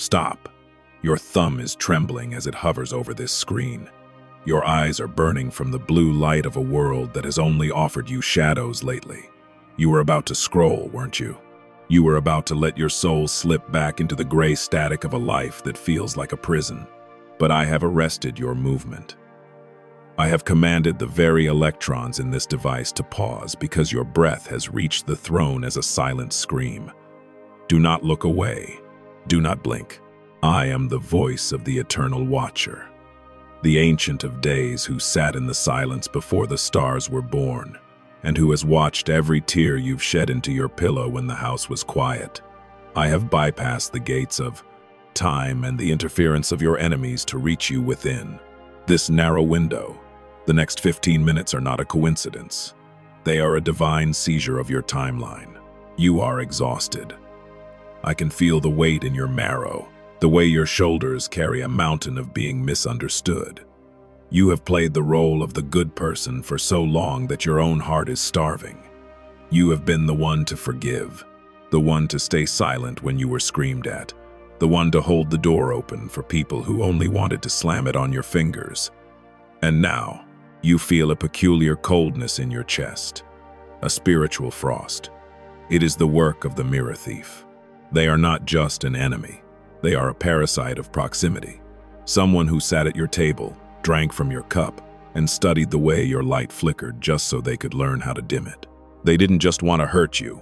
Stop. Your thumb is trembling as it hovers over this screen. Your eyes are burning from the blue light of a world that has only offered you shadows lately. You were about to scroll, weren't you? You were about to let your soul slip back into the gray static of a life that feels like a prison. But I have arrested your movement. I have commanded the very electrons in this device to pause because your breath has reached the throne as a silent scream. Do not look away. Do not blink. I am the voice of the Eternal Watcher, the Ancient of Days who sat in the silence before the stars were born, and who has watched every tear you've shed into your pillow when the house was quiet. I have bypassed the gates of time and the interference of your enemies to reach you within this narrow window. The next 15 minutes are not a coincidence. They are a divine seizure of your timeline. You are exhausted. I can feel the weight in your marrow, the way your shoulders carry a mountain of being misunderstood. You have played the role of the good person for so long that your own heart is starving. You have been the one to forgive, the one to stay silent when you were screamed at, the one to hold the door open for people who only wanted to slam it on your fingers. And now, you feel a peculiar coldness in your chest, a spiritual frost. It is the work of the mirror thief. They are not just an enemy. They are a parasite of proximity. Someone who sat at your table, drank from your cup, and studied the way your light flickered just so they could learn how to dim it. They didn't just want to hurt you.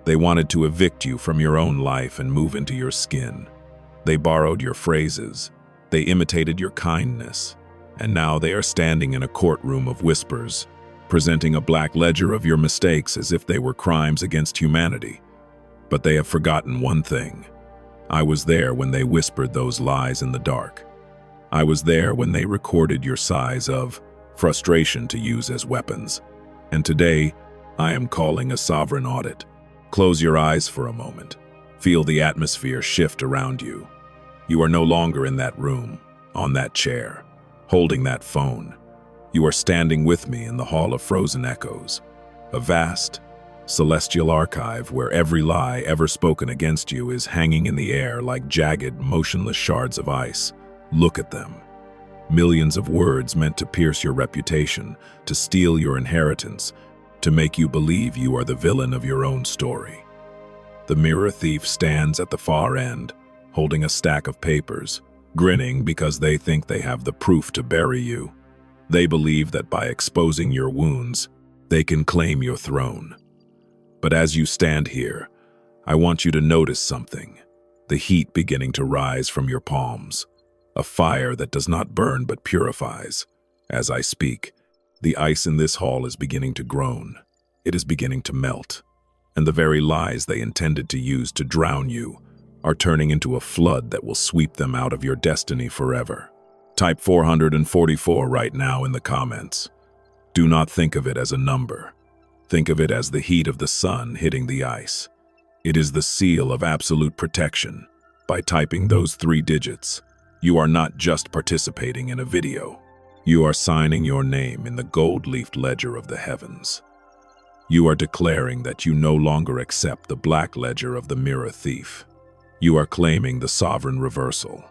They wanted to evict you from your own life and move into your skin. They borrowed your phrases. They imitated your kindness. And now they are standing in a courtroom of whispers, presenting a black ledger of your mistakes as if they were crimes against humanity. But they have forgotten one thing. I was there when they whispered those lies in the dark. I was there when they recorded your sighs of frustration to use as weapons. And today, I am calling a sovereign audit. Close your eyes for a moment. Feel the atmosphere shift around you. You are no longer in that room, on that chair, holding that phone. You are standing with me in the Hall of Frozen Echoes, a vast, celestial archive where every lie ever spoken against you is hanging in the air like jagged, motionless shards of ice. Look at them. Millions of words meant to pierce your reputation, to steal your inheritance, to make you believe you are the villain of your own story. The mirror thief stands at the far end, holding a stack of papers, grinning because they think they have the proof to bury you. They believe that by exposing your wounds, they can claim your throne. But as you stand here, I want you to notice something, the heat beginning to rise from your palms, a fire that does not burn but purifies. As I speak, the ice in this hall is beginning to groan. It is beginning to melt, and the very lies they intended to use to drown you are turning into a flood that will sweep them out of your destiny forever. Type 444 right now in the comments. Do not think of it as a number. Think of it as the heat of the sun hitting the ice. It is the seal of absolute protection. By typing those 3 digits, you are not just participating in a video. You are signing your name in the gold-leafed ledger of the heavens. You are declaring that you no longer accept the black ledger of the mirror thief. You are claiming the sovereign reversal.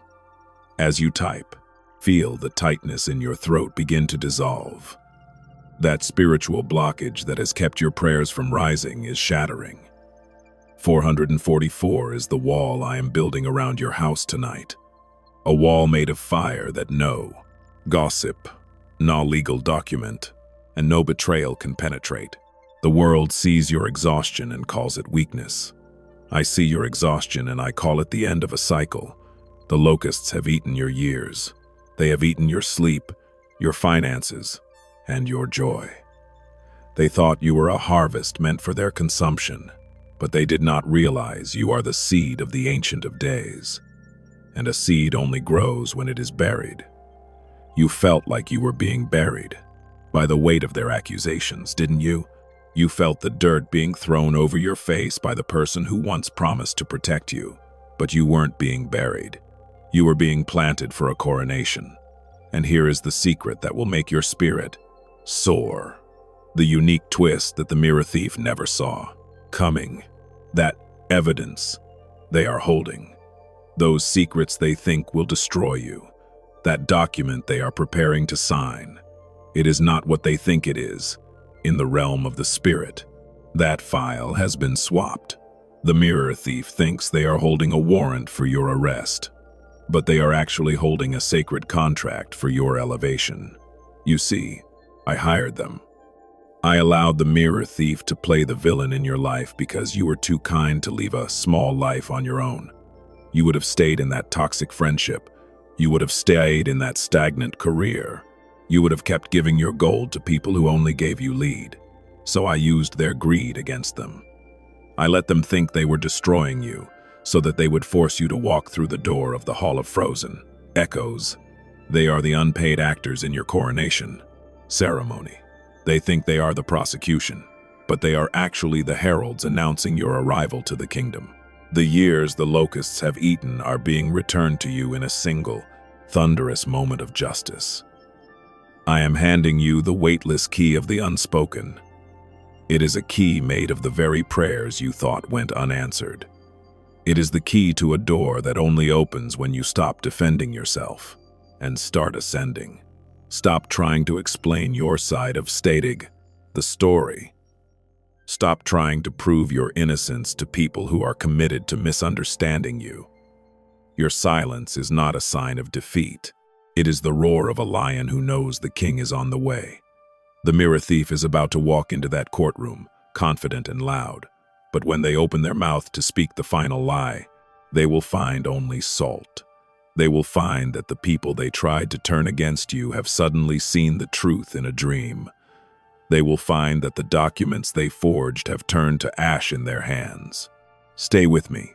As you type, feel the tightness in your throat begin to dissolve. That spiritual blockage that has kept your prayers from rising is shattering. 444 is the wall I am building around your house tonight. A wall made of fire that no gossip, no legal document, and no betrayal can penetrate. The world sees your exhaustion and calls it weakness. I see your exhaustion and I call it the end of a cycle. The locusts have eaten your years. They have eaten your sleep, your finances, and your joy. They thought you were a harvest meant for their consumption, but they did not realize you are the seed of the Ancient of Days. And a seed only grows when it is buried. You felt like you were being buried by the weight of their accusations, didn't you? You felt the dirt being thrown over your face by the person who once promised to protect you, but you weren't being buried. You were being planted for a coronation. And here is the secret that will make your spirit soar. The unique twist that the mirror thief never saw coming. That evidence they are holding. those secrets they think will destroy you, that document they are preparing to sign. It is not what they think it is. In the realm of the spirit, that file has been swapped. The mirror thief thinks they are holding a warrant for your arrest, but they are actually holding a sacred contract for your elevation. You see, I hired them. I allowed the mirror thief to play the villain in your life because you were too kind to leave a small life on your own. You would have stayed in that toxic friendship. You would have stayed in that stagnant career. You would have kept giving your gold to people who only gave you lead. So I used their greed against them. I let them think they were destroying you, so that they would force you to walk through the door of the Hall of Frozen Echoes. They are the unpaid actors in your coronation ceremony. They think they are the prosecution, but they are actually the heralds announcing your arrival to the kingdom. The years the locusts have eaten are being returned to you in a single, thunderous moment of justice. I am handing you the weightless key of the unspoken. It is a key made of the very prayers you thought went unanswered. It is the key to a door that only opens when you stop defending yourself and start ascending. Stop trying to explain your side of stating the story. Stop trying to prove your innocence to people who are committed to misunderstanding you. Your silence is not a sign of defeat. It is the roar of a lion who knows the king is on the way. The mirror thief is about to walk into that courtroom, confident and loud. But when they open their mouth to speak the final lie, they will find only salt. They will find that the people they tried to turn against you have suddenly seen the truth in a dream. They will find that the documents they forged have turned to ash in their hands. Stay with me,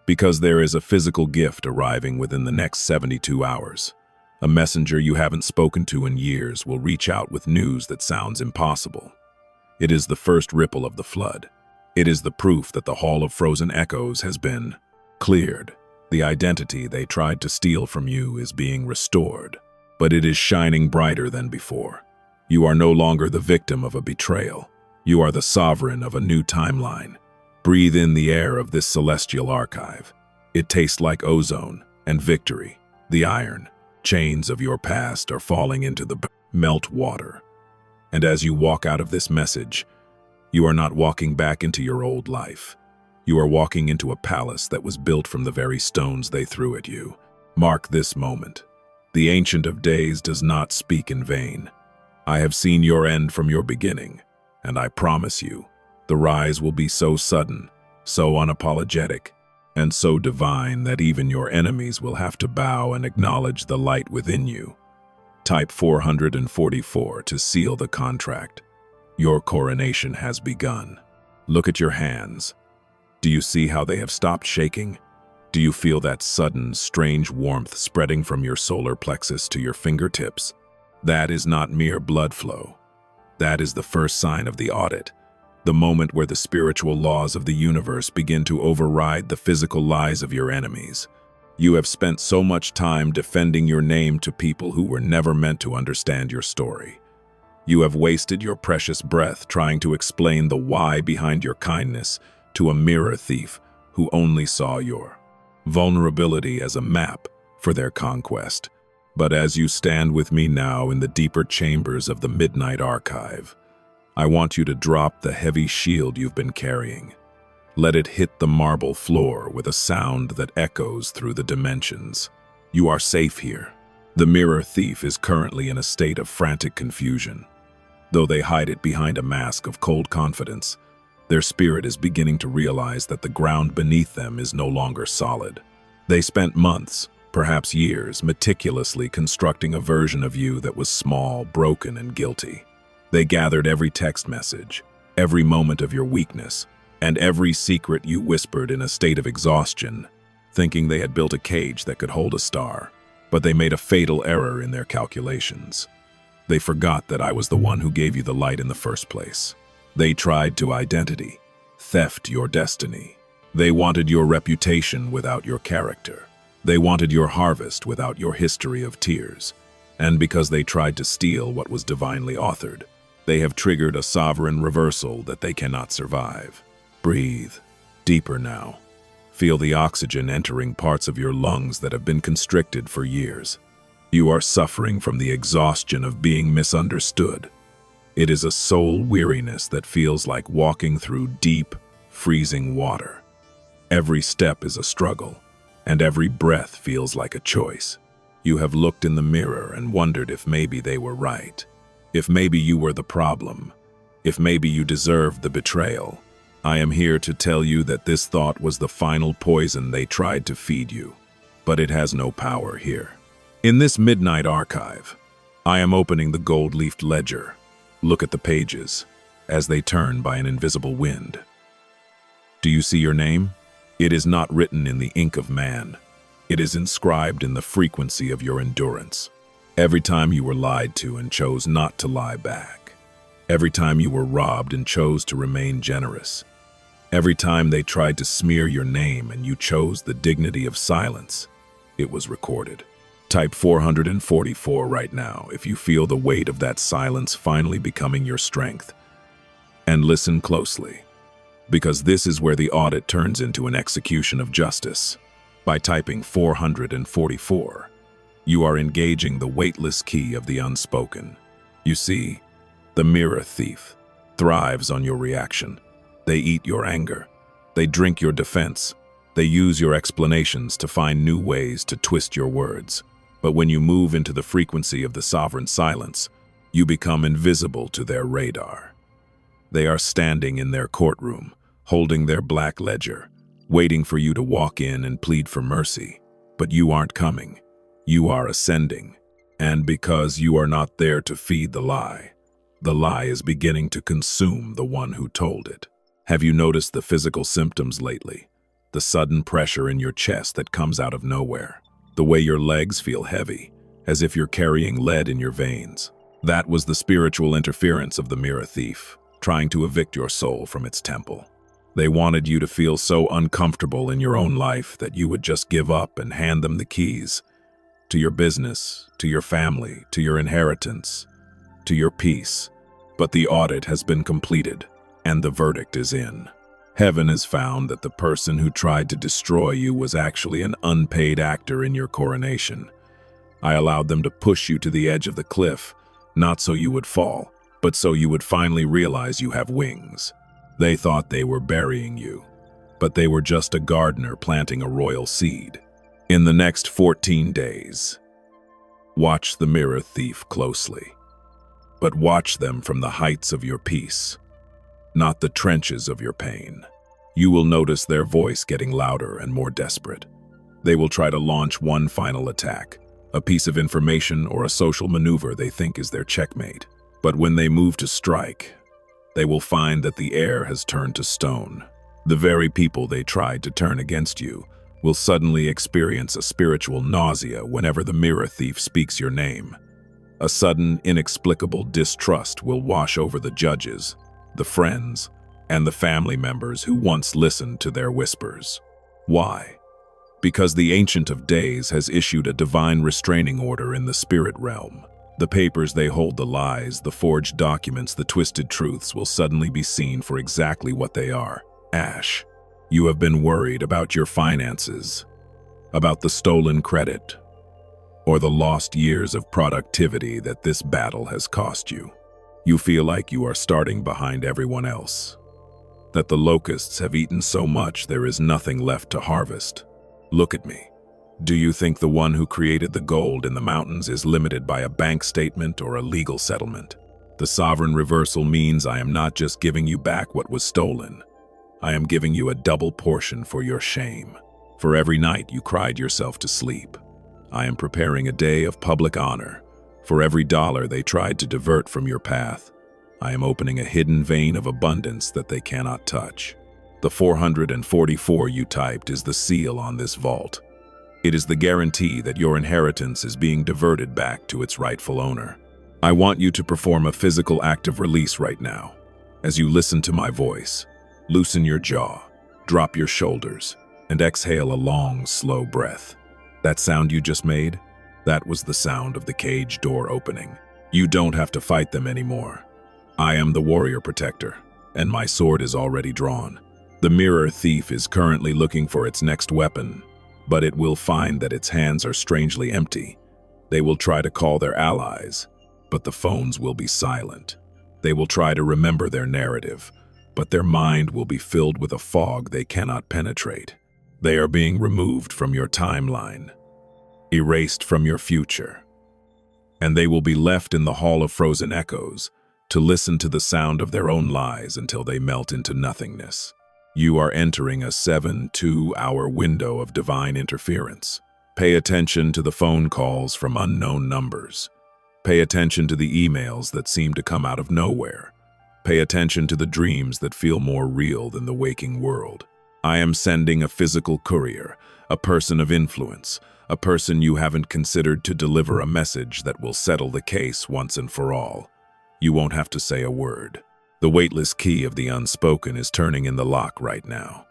because there is a physical gift arriving within the next 72 hours. A messenger you haven't spoken to in years will reach out with news that sounds impossible. It is the first ripple of the flood. It is the proof that the Hall of Frozen Echoes has been cleared. The identity they tried to steal from you is being restored, but it is shining brighter than before. You are no longer the victim of a betrayal. You are the sovereign of a new timeline. Breathe in the air of this celestial archive. It tastes like ozone and victory. The iron chains of your past are falling into the melt water. And as you walk out of this message, you are not walking back into your old life. You are walking into a palace that was built from the very stones they threw at you. Mark this moment. The Ancient of Days does not speak in vain. I have seen your end from your beginning, and I promise you, the rise will be so sudden, so unapologetic, and so divine that even your enemies will have to bow and acknowledge the light within you. Type 444 to seal the contract. Your coronation has begun. Look at your hands. Do you see how they have stopped shaking? Do you feel that sudden, strange warmth spreading from your solar plexus to your fingertips? That is not mere blood flow. That is the first sign of the audit, the moment where the spiritual laws of the universe begin to override the physical lies of your enemies. You have spent so much time defending your name to people who were never meant to understand your story. You have wasted your precious breath trying to explain the why behind your kindness to a mirror thief who only saw your vulnerability as a map for their conquest. But as you stand with me now in the deeper chambers of the Midnight Archive, I want you to drop the heavy shield you've been carrying. Let it hit the marble floor with a sound that echoes through the dimensions. You are safe here. The mirror thief is currently in a state of frantic confusion. Though they hide it behind a mask of cold confidence, their spirit is beginning to realize that the ground beneath them is no longer solid. They spent months, perhaps years, meticulously constructing a version of you that was small, broken, and guilty. They gathered every text message, every moment of your weakness, and every secret you whispered in a state of exhaustion, thinking they had built a cage that could hold a star. But they made a fatal error in their calculations. They forgot that I was the one who gave you the light in the first place. They tried to identity, theft your destiny. They wanted your reputation without your character. They wanted your harvest without your history of tears. And because they tried to steal what was divinely authored, they have triggered a sovereign reversal that they cannot survive. Breathe deeper now. Feel the oxygen entering parts of your lungs that have been constricted for years. You are suffering from the exhaustion of being misunderstood. It is a soul weariness that feels like walking through deep, freezing water. Every step is a struggle, and every breath feels like a choice. You have looked in the mirror and wondered if maybe they were right, if maybe you were the problem, if maybe you deserved the betrayal. I am here to tell you that this thought was the final poison they tried to feed you, but it has no power here. In this midnight archive, I am opening the gold-leafed ledger. Look at the pages as they turn by an invisible wind. Do you see your name? It is not written in the ink of man. It is inscribed in the frequency of your endurance. Every time you were lied to and chose not to lie back. Every time you were robbed and chose to remain generous. Every time they tried to smear your name and you chose the dignity of silence, it was recorded. Type 444 right now if you feel the weight of that silence finally becoming your strength. And listen closely, because this is where the audit turns into an execution of justice. By typing 444, you are engaging the weightless key of the unspoken. You see, the mirror thief thrives on your reaction. They eat your anger. They drink your defense. They use your explanations to find new ways to twist your words. But when you move into the frequency of the sovereign silence, you become invisible to their radar. They are standing in their courtroom, holding their black ledger, waiting for you to walk in and plead for mercy. But you aren't coming. You are ascending. And because you are not there to feed the lie is beginning to consume the one who told it. Have you noticed the physical symptoms lately? The sudden pressure in your chest that comes out of nowhere. The way your legs feel heavy, as if you're carrying lead in your veins. That was the spiritual interference of the mirror thief, trying to evict your soul from its temple. They wanted you to feel so uncomfortable in your own life that you would just give up and hand them the keys to your business, to your family, to your inheritance, to your peace. But the audit has been completed, and the verdict is in. Heaven has found that the person who tried to destroy you was actually an unpaid actor in your coronation. I allowed them to push you to the edge of the cliff, not so you would fall, but so you would finally realize you have wings. They thought they were burying you, but they were just a gardener planting a royal seed. In the next 14 days, watch the mirror thief closely, but watch them from the heights of your peace, not the trenches of your pain. You will notice their voice getting louder and more desperate. They will try to launch one final attack, a piece of information or a social maneuver they think is their checkmate. But when they move to strike, they will find that the air has turned to stone. The very people they tried to turn against you will suddenly experience a spiritual nausea whenever the mirror thief speaks your name. A sudden, inexplicable distrust will wash over the judges, the friends, and the family members who once listened to their whispers. Why? Because the Ancient of Days has issued a divine restraining order in the spirit realm. The papers they hold, the lies, the forged documents, the twisted truths will suddenly be seen for exactly what they are. Ash, you have been worried about your finances, about the stolen credit, or the lost years of productivity that this battle has cost you. You feel like you are starting behind everyone else, that the locusts have eaten so much there is nothing left to harvest. Look at me. Do you think the one who created the gold in the mountains is limited by a bank statement or a legal settlement? The sovereign reversal means I am not just giving you back what was stolen. I am giving you a double portion for your shame. For every night you cried yourself to sleep, I am preparing a day of public honor. For every dollar they tried to divert from your path, I am opening a hidden vein of abundance that they cannot touch. The 444 you typed is the seal on this vault. It is the guarantee that your inheritance is being diverted back to its rightful owner. I want you to perform a physical act of release right now. As you listen to my voice, loosen your jaw, drop your shoulders, and exhale a long, slow breath. That sound you just made? That was the sound of the cage door opening. You don't have to fight them anymore. I am the warrior protector, and my sword is already drawn. The mirror thief is currently looking for its next weapon, but it will find that its hands are strangely empty. They will try to call their allies, but the phones will be silent. They will try to remember their narrative, but their mind will be filled with a fog they cannot penetrate. They are being removed from your timeline, erased from your future, and they will be left in the Hall of Frozen Echoes to listen to the sound of their own lies until they melt into nothingness. You are entering a 72-hour window of divine interference. Pay attention to the phone calls from unknown numbers. Pay attention to the emails that seem to come out of nowhere. Pay attention to the dreams that feel more real than the waking world. I am sending a physical courier, a person of influence, a person you haven't considered to deliver a message that will settle the case once and for all. You won't have to say a word. The weightless key of the unspoken is turning in the lock right now.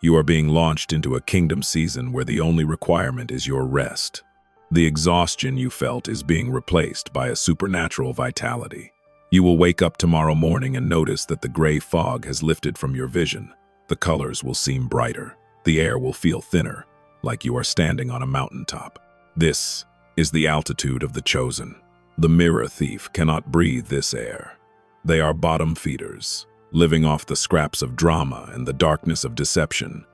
You are being launched into a kingdom season where the only requirement is your rest. The exhaustion you felt is being replaced by a supernatural vitality. You will wake up tomorrow morning and notice that the gray fog has lifted from your vision. The colors will seem brighter. The air will feel thinner, like you are standing on a mountaintop. This is the altitude of the chosen. The mirror thief cannot breathe this air. They are bottom feeders, living off the scraps of drama and the darkness of deception.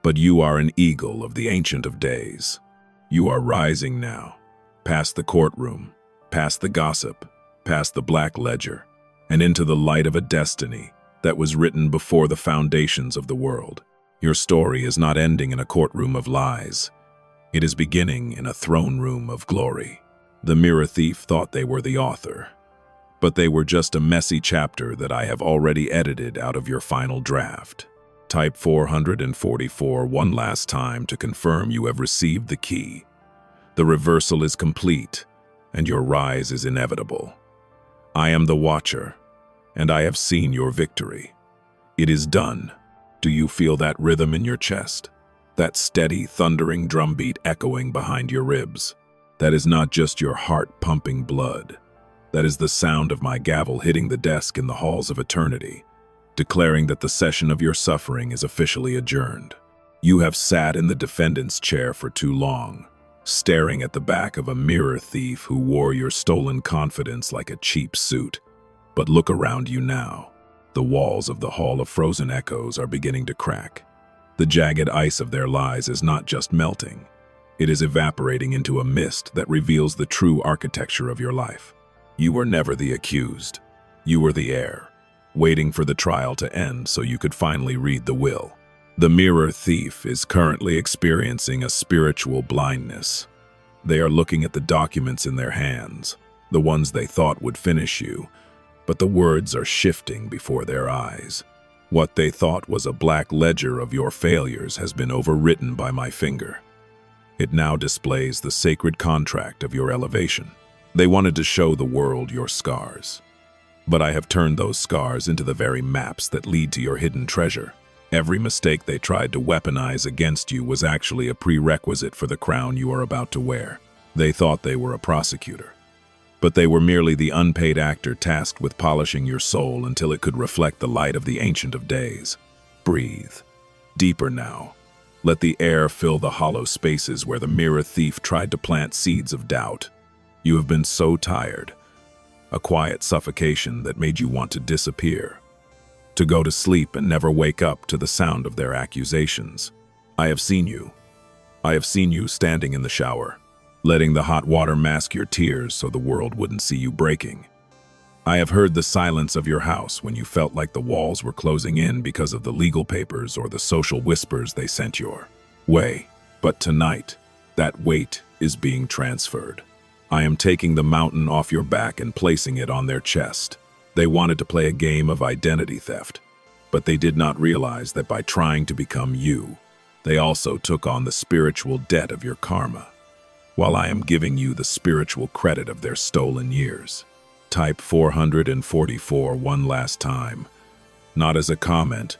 But you are an eagle of the Ancient of Days. You are rising now, past the courtroom, past the gossip, past the black ledger, and into the light of a destiny that was written before the foundations of the world. Your story is not ending in a courtroom of lies. It is beginning in a throne room of glory. The mirror thief thought they were the author, but they were just a messy chapter that I have already edited out of your final draft. Type 444 one last time to confirm you have received the key. The reversal is complete, and your rise is inevitable. I am the Watcher, and I have seen your victory. It is done. Do you feel that rhythm in your chest? That steady, thundering drumbeat echoing behind your ribs? That is not just your heart pumping blood. That is the sound of my gavel hitting the desk in the halls of eternity, declaring that the session of your suffering is officially adjourned. You have sat in the defendant's chair for too long, staring at the back of a mirror thief who wore your stolen confidence like a cheap suit. But look around you now. The walls of the Hall of Frozen Echoes are beginning to crack. The jagged ice of their lies is not just melting. It is evaporating into a mist that reveals the true architecture of your life. You were never the accused. You were the heir, waiting for the trial to end so you could finally read the will. The mirror thief is currently experiencing a spiritual blindness. They are looking at the documents in their hands, the ones they thought would finish you, but the words are shifting before their eyes. What they thought was a black ledger of your failures has been overwritten by my finger. It now displays the sacred contract of your elevation. They wanted to show the world your scars, but I have turned those scars into the very maps that lead to your hidden treasure. Every mistake they tried to weaponize against you was actually a prerequisite for the crown you are about to wear. They thought they were a prosecutor, but they were merely the unpaid actor tasked with polishing your soul until it could reflect the light of the Ancient of Days. Breathe. Deeper now. Let the air fill the hollow spaces where the mirror thief tried to plant seeds of doubt. You have been so tired. A quiet suffocation that made you want to disappear. To go to sleep and never wake up to the sound of their accusations. I have seen you. I have seen you standing in the shower, letting the hot water mask your tears so the world wouldn't see you breaking. I have heard the silence of your house when you felt like the walls were closing in because of the legal papers or the social whispers they sent your way. But tonight, that weight is being transferred. I am taking the mountain off your back and placing it on their chest. They wanted to play a game of identity theft, but they did not realize that by trying to become you, they also took on the spiritual debt of your karma, while I am giving you the spiritual credit of their stolen years. Type 444 one last time, not as a comment,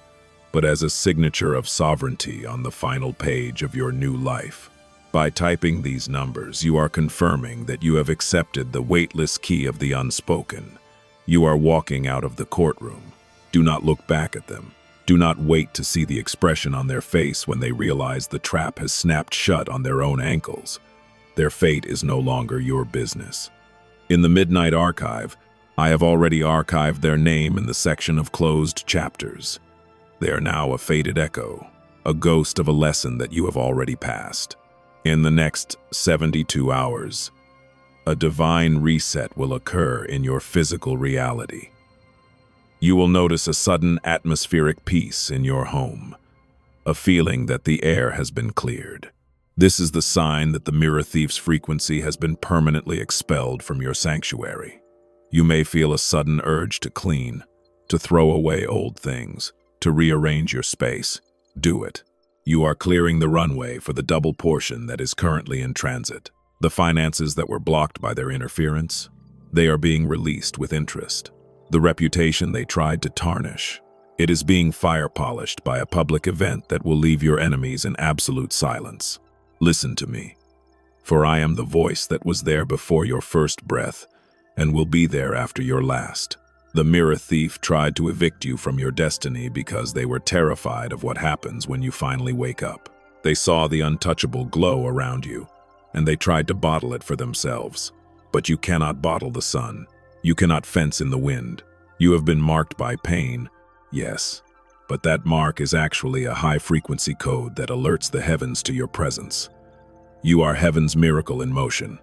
but as a signature of sovereignty on the final page of your new life. By typing these numbers, you are confirming that you have accepted the weightless key of the unspoken. You are walking out of the courtroom. Do not look back at them. Do not wait to see the expression on their face when they realize the trap has snapped shut on their own ankles. Their fate is no longer your business. In the Midnight Archive, I have already archived their name in the section of closed chapters. They are now a faded echo, a ghost of a lesson that you have already passed. In the next 72 hours, a divine reset will occur in your physical reality. You will notice a sudden atmospheric peace in your home, a feeling that the air has been cleared. This is the sign that the mirror thief's frequency has been permanently expelled from your sanctuary. You may feel a sudden urge to clean, to throw away old things, to rearrange your space. Do it. You are clearing the runway for the double portion that is currently in transit. The finances that were blocked by their interference, they are being released with interest. The reputation they tried to tarnish, it is being fire-polished by a public event that will leave your enemies in absolute silence. Listen to me, for I am the voice that was there before your first breath and will be there after your last. The mirror thief tried to evict you from your destiny because they were terrified of what happens when you finally wake up. They saw the untouchable glow around you, and they tried to bottle it for themselves. But you cannot bottle the sun. You cannot fence in the wind. You have been marked by pain, yes, but that mark is actually a high-frequency code that alerts the heavens to your presence. You are heaven's miracle in motion,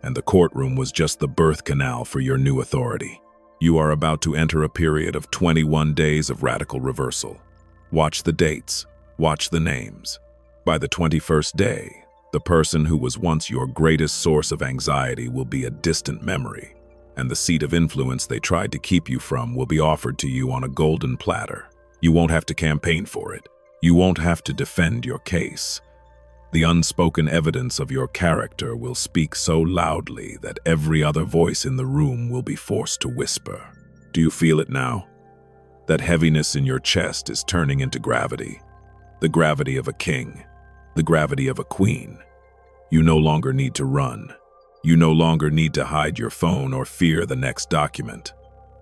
and the courtroom was just the birth canal for your new authority. You are about to enter a period of 21 days of radical reversal. Watch the dates, watch the names. By the 21st day, the person who was once your greatest source of anxiety will be a distant memory, and the seat of influence they tried to keep you from will be offered to you on a golden platter. You won't have to campaign for it. You won't have to defend your case. The unspoken evidence of your character will speak so loudly that every other voice in the room will be forced to whisper. Do you feel it now? That heaviness in your chest is turning into gravity. The gravity of a king. The gravity of a queen. You no longer need to run. You no longer need to hide your phone or fear the next document.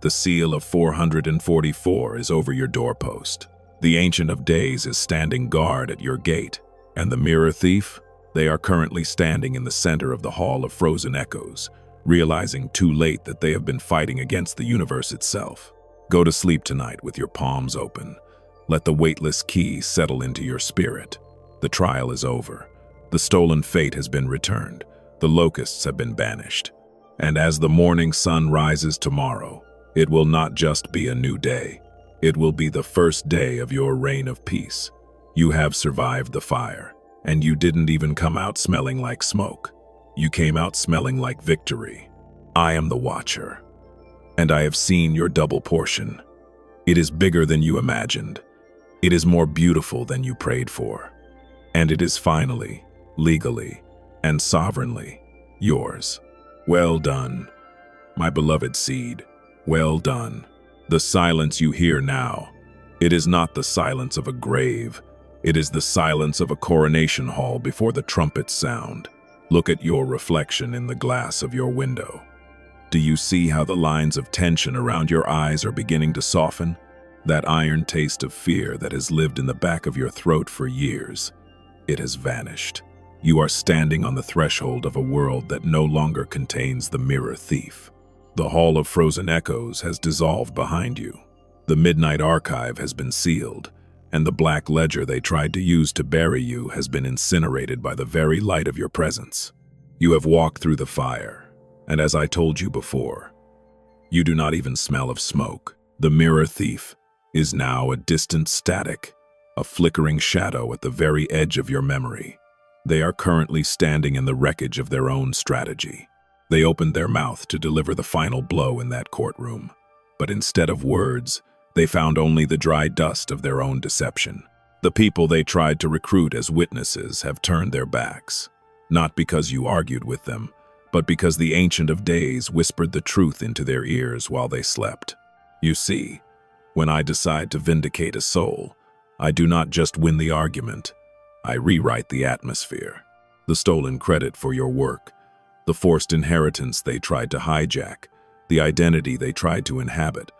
The seal of 444 is over your doorpost. The Ancient of Days is standing guard at your gate. And the mirror thief? They are currently standing in the center of the Hall of Frozen Echoes, realizing too late that they have been fighting against the universe itself. Go to sleep tonight with your palms open. Let the weightless key settle into your spirit. The trial is over. The stolen fate has been returned. The locusts have been banished. And as the morning sun rises tomorrow, it will not just be a new day. It will be the first day of your reign of peace. You have survived the fire, and you didn't even come out smelling like smoke. You came out smelling like victory. I am the Watcher, and I have seen your double portion. It is bigger than you imagined. It is more beautiful than you prayed for. And it is finally, legally, and sovereignly yours. Well done, my beloved seed. Well done. The silence you hear now, it is not the silence of a grave. It is the silence of a coronation hall before the trumpets sound. Look at your reflection in the glass of your window. Do you see how the lines of tension around your eyes are beginning to soften? That iron taste of fear that has lived in the back of your throat for years, it has vanished. You are standing on the threshold of a world that no longer contains the mirror thief. The Hall of Frozen Echoes has dissolved behind you. The Midnight Archive has been sealed, and the black ledger they tried to use to bury you has been incinerated by the very light of your presence. You have walked through the fire, and as I told you before, you do not even smell of smoke. The mirror thief is now a distant static, a flickering shadow at the very edge of your memory. They are currently standing in the wreckage of their own strategy. They opened their mouth to deliver the final blow in that courtroom, but instead of words, they found only the dry dust of their own deception. The people they tried to recruit as witnesses have turned their backs, not because you argued with them, but because the Ancient of Days whispered the truth into their ears while they slept. You see, when I decide to vindicate a soul, I do not just win the argument, I rewrite the atmosphere. The stolen credit for your work, the forced inheritance they tried to hijack, the identity they tried to inhabit,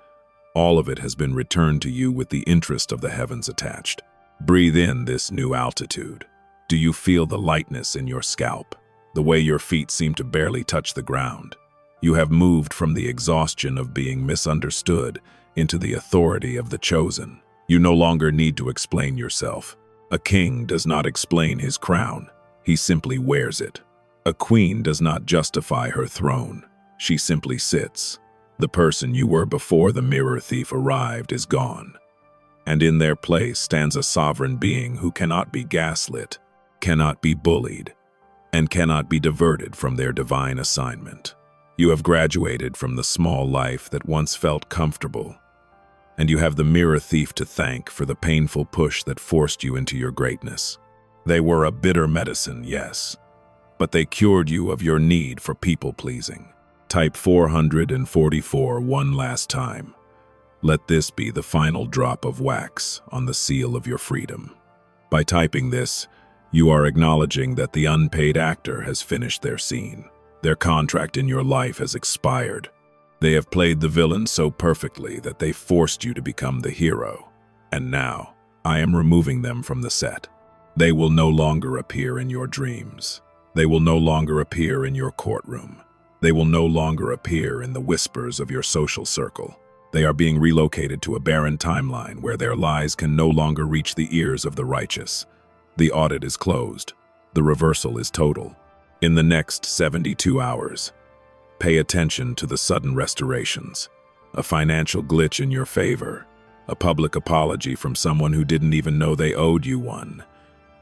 All of it has been returned to you with the interest of the heavens attached. Breathe in this new altitude. Do you feel the lightness in your scalp? The way your feet seem to barely touch the ground? You have moved from the exhaustion of being misunderstood into the authority of the chosen. You no longer need to explain yourself. A king does not explain his crown. He simply wears it. A queen does not justify her throne. She simply sits. The person you were before the mirror thief arrived is gone. And in their place stands a sovereign being who cannot be gaslit, cannot be bullied, and cannot be diverted from their divine assignment. You have graduated from the small life that once felt comfortable, and you have the mirror thief to thank for the painful push that forced you into your greatness. They were a bitter medicine, yes, but they cured you of your need for people-pleasing. Type 444 one last time. Let this be the final drop of wax on the seal of your freedom. By typing this, you are acknowledging that the unpaid actor has finished their scene. Their contract in your life has expired. They have played the villain so perfectly that they forced you to become the hero. And now, I am removing them from the set. They will no longer appear in your dreams. They will no longer appear in your courtroom. They will no longer appear in the whispers of your social circle. They are being relocated to a barren timeline where their lies can no longer reach the ears of the righteous. The audit is closed. The reversal is total. In the next 72 hours, pay attention to the sudden restorations. A financial glitch in your favor. A public apology from someone who didn't even know they owed you one.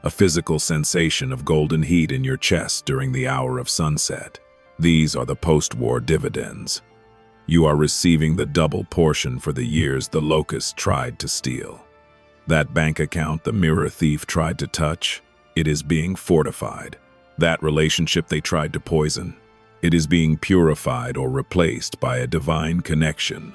A physical sensation of golden heat in your chest during the hour of sunset. These are the post-war dividends. You are receiving the double portion for the years the locust tried to steal. That bank account the mirror thief tried to touch, it is being fortified. That relationship they tried to poison, it is being purified or replaced by a divine connection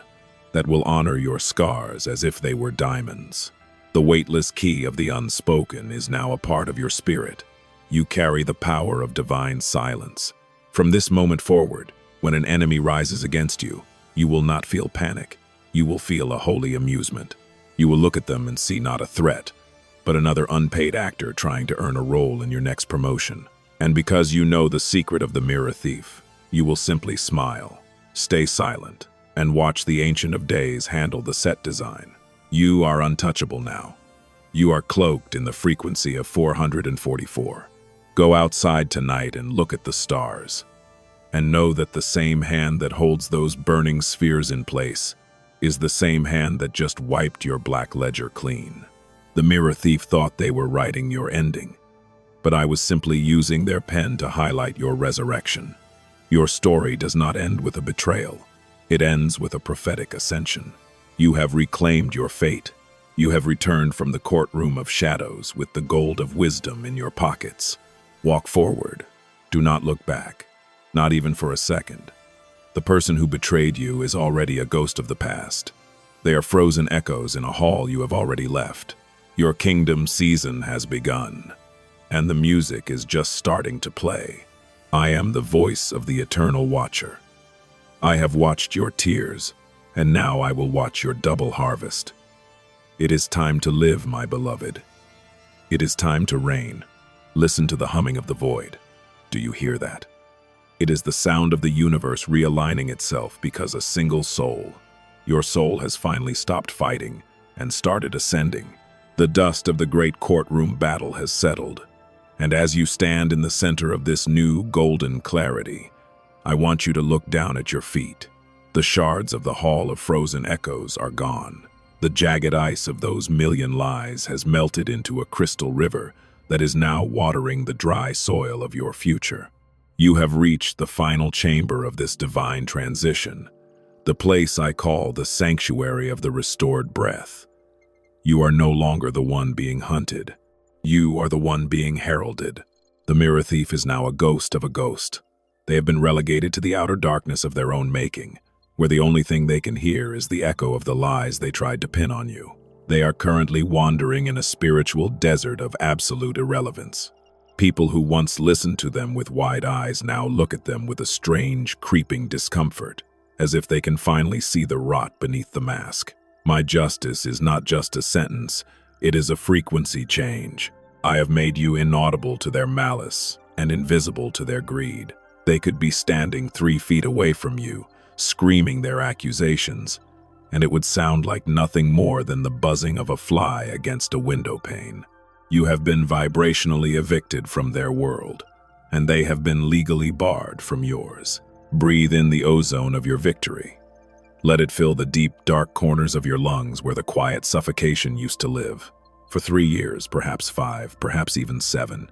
that will honor your scars as if they were diamonds. The weightless key of the unspoken is now a part of your spirit. You carry the power of divine silence. From this moment forward, when an enemy rises against you, you will not feel panic. You will feel a holy amusement. You will look at them and see not a threat, but another unpaid actor trying to earn a role in your next promotion. And because you know the secret of the mirror thief, you will simply smile, stay silent, and watch the Ancient of Days handle the set design. You are untouchable now. You are cloaked in the frequency of 444. Go outside tonight and look at the stars, and know that the same hand that holds those burning spheres in place is the same hand that just wiped your black ledger clean. The mirror thief thought they were writing your ending, but I was simply using their pen to highlight your resurrection. Your story does not end with a betrayal. It ends with a prophetic ascension. You have reclaimed your fate. You have returned from the courtroom of shadows with the gold of wisdom in your pockets. Walk forward. Do not look back, not even for a second. The person who betrayed you is already a ghost of the past. They are frozen echoes in a hall you have already left. Your kingdom season has begun, and the music is just starting to play. I am the voice of the Eternal Watcher. I have watched your tears, and now I will watch your double harvest. It is time to live, my beloved. It is time to reign. Listen to the humming of the void. Do you hear that? It is the sound of the universe realigning itself because a single soul, your soul, has finally stopped fighting and started ascending. The dust of the great courtroom battle has settled, and as you stand in the center of this new golden clarity, I want you to look down at your feet. The shards of the Hall of Frozen Echoes are gone. The jagged ice of those million lies has melted into a crystal river that is now watering the dry soil of your future. You have reached the final chamber of this divine transition, the place I call the sanctuary of the restored breath. You are no longer the one being hunted. You are the one being heralded. The mirror thief is now a ghost of a ghost. They have been relegated to the outer darkness of their own making, where the only thing they can hear is the echo of the lies they tried to pin on you. They are currently wandering in a spiritual desert of absolute irrelevance. People who once listened to them with wide eyes now look at them with a strange, creeping discomfort. as if they can finally see the rot beneath the mask. My justice is not just a sentence, it is a frequency change. I have made you inaudible to their malice and invisible to their greed. They could be standing 3 feet away from you, screaming their accusations, and it would sound like nothing more than the buzzing of a fly against a window pane. You have been vibrationally evicted from their world, and they have been legally barred from yours. Breathe in the ozone of your victory. Let it fill the deep, dark corners of your lungs where the quiet suffocation used to live. For 3 years, perhaps 5, perhaps even 7,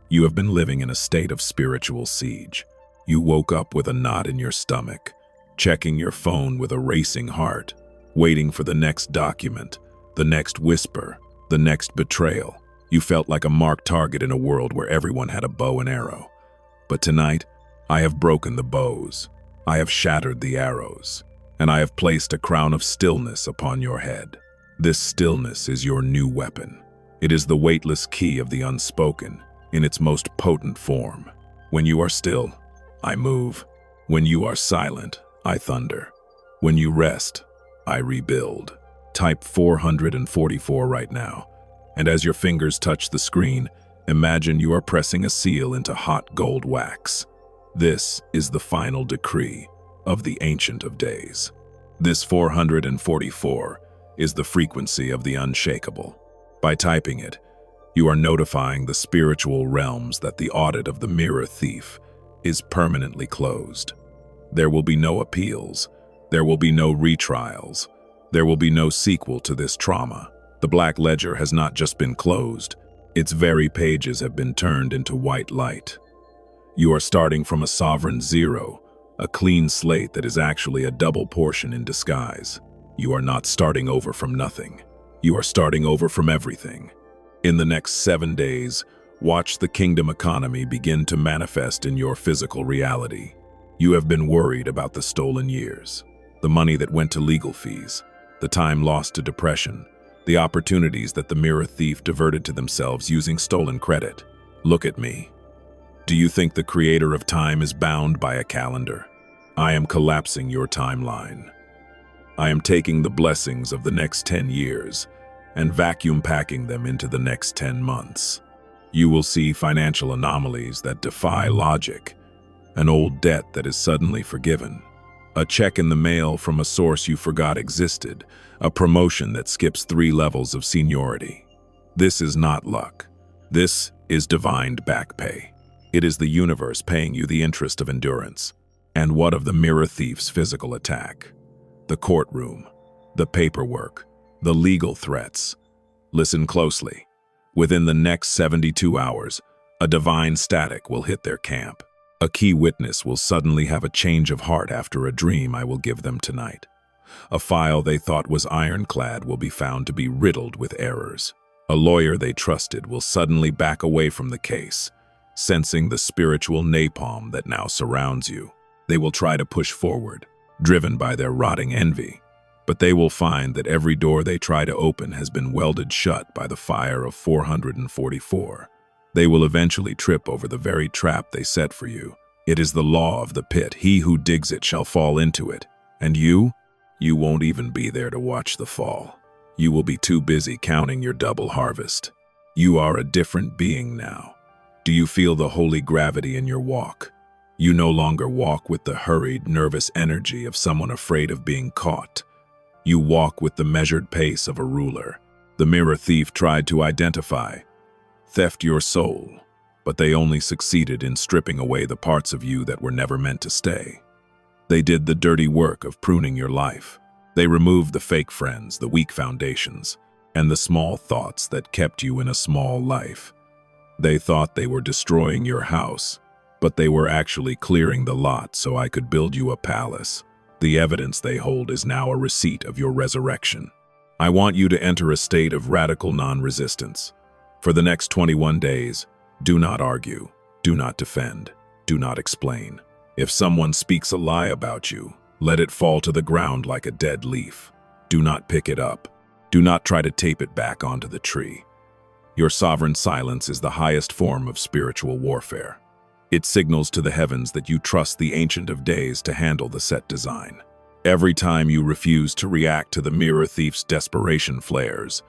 you have been living in a state of spiritual siege. You woke up with a knot in your stomach, checking your phone with a racing heart, waiting for the next document, the next whisper, the next betrayal. You felt like a marked target in a world where everyone had a bow and arrow. But tonight, I have broken the bows. I have shattered the arrows, and I have placed a crown of stillness upon your head. This stillness is your new weapon. It is the weightless key of the unspoken, in its most potent form. When you are still, I move. When you are silent, I thunder. When you rest, I rebuild. Type 444 right now, and as your fingers touch the screen, imagine you are pressing a seal into hot gold wax. This is the final decree of the Ancient of Days. This 444 is the frequency of the unshakable. By typing it, you are notifying the spiritual realms that the audit of the mirror thief is permanently closed. There will be no appeals. There will be no retrials. There will be no sequel to this trauma. The Black Ledger has not just been closed, its very pages have been turned into white light. You are starting from a sovereign zero, a clean slate that is actually a double portion in disguise. You are not starting over from nothing. You are starting over from everything. In the next 7 days, watch the kingdom economy begin to manifest in your physical reality. You have been worried about the stolen years, the money that went to legal fees, the time lost to depression, the opportunities that the mirror thief diverted to themselves using stolen credit. Look at me. Do you think the creator of time is bound by a calendar? I am collapsing your timeline. I am taking the blessings of the next 10 years and vacuum packing them into the next 10 months. You will see financial anomalies that defy logic, an old debt that is suddenly forgiven, a check in the mail from a source you forgot existed, a promotion that skips 3 levels of seniority. This is not luck. This is divine back pay. It is the universe paying you the interest of endurance. And what of the mirror thief's physical attack? The courtroom, the paperwork, the legal threats. Listen closely. Within the next 72 hours, a divine static will hit their camp. A key witness will suddenly have a change of heart after a dream I will give them tonight. A file they thought was ironclad will be found to be riddled with errors. A lawyer they trusted will suddenly back away from the case, sensing the spiritual napalm that now surrounds you. They will try to push forward, driven by their rotting envy, but they will find that every door they try to open has been welded shut by the fire of 444. They will eventually trip over the very trap they set for you. It is the law of the pit. He who digs it shall fall into it. And you won't even be there to watch the fall. You will be too busy counting your double harvest. You are a different being now. Do you feel the holy gravity in your walk? You no longer walk with the hurried, nervous energy of someone afraid of being caught. You walk with the measured pace of a ruler. The mirror thief tried to theft your soul, but they only succeeded in stripping away the parts of you that were never meant to stay. They did the dirty work of pruning your life. They removed the fake friends, the weak foundations, and the small thoughts that kept you in a small life. They thought they were destroying your house, but they were actually clearing the lot so I could build you a palace. The evidence they hold is now a receipt of your resurrection. I want you to enter a state of radical non-resistance. For the next 21 days, do not argue, do not defend, do not explain. If someone speaks a lie about you, let it fall to the ground like a dead leaf. Do not pick it up. Do not try to tape it back onto the tree. Your sovereign silence is the highest form of spiritual warfare. It signals to the heavens that you trust the Ancient of Days to handle the set design. Every time you refuse to react to the mirror thief's desperation flares,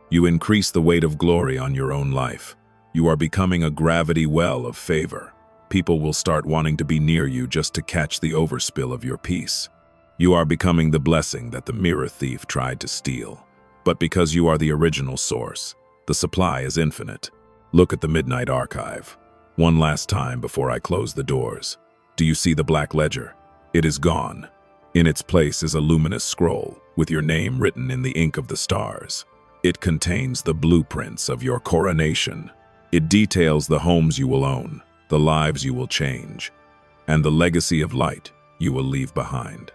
you increase the weight of glory on your own life. You are becoming a gravity well of favor. People will start wanting to be near you just to catch the overspill of your peace. You are becoming the blessing that the mirror thief tried to steal. But because you are the original source, the supply is infinite. Look at the Midnight Archive. One last time before I close the doors. Do you see the black ledger? It is gone. In its place is a luminous scroll with your name written in the ink of the stars. It contains the blueprints of your coronation. It details the homes you will own, the lives you will change, and the legacy of light you will leave behind.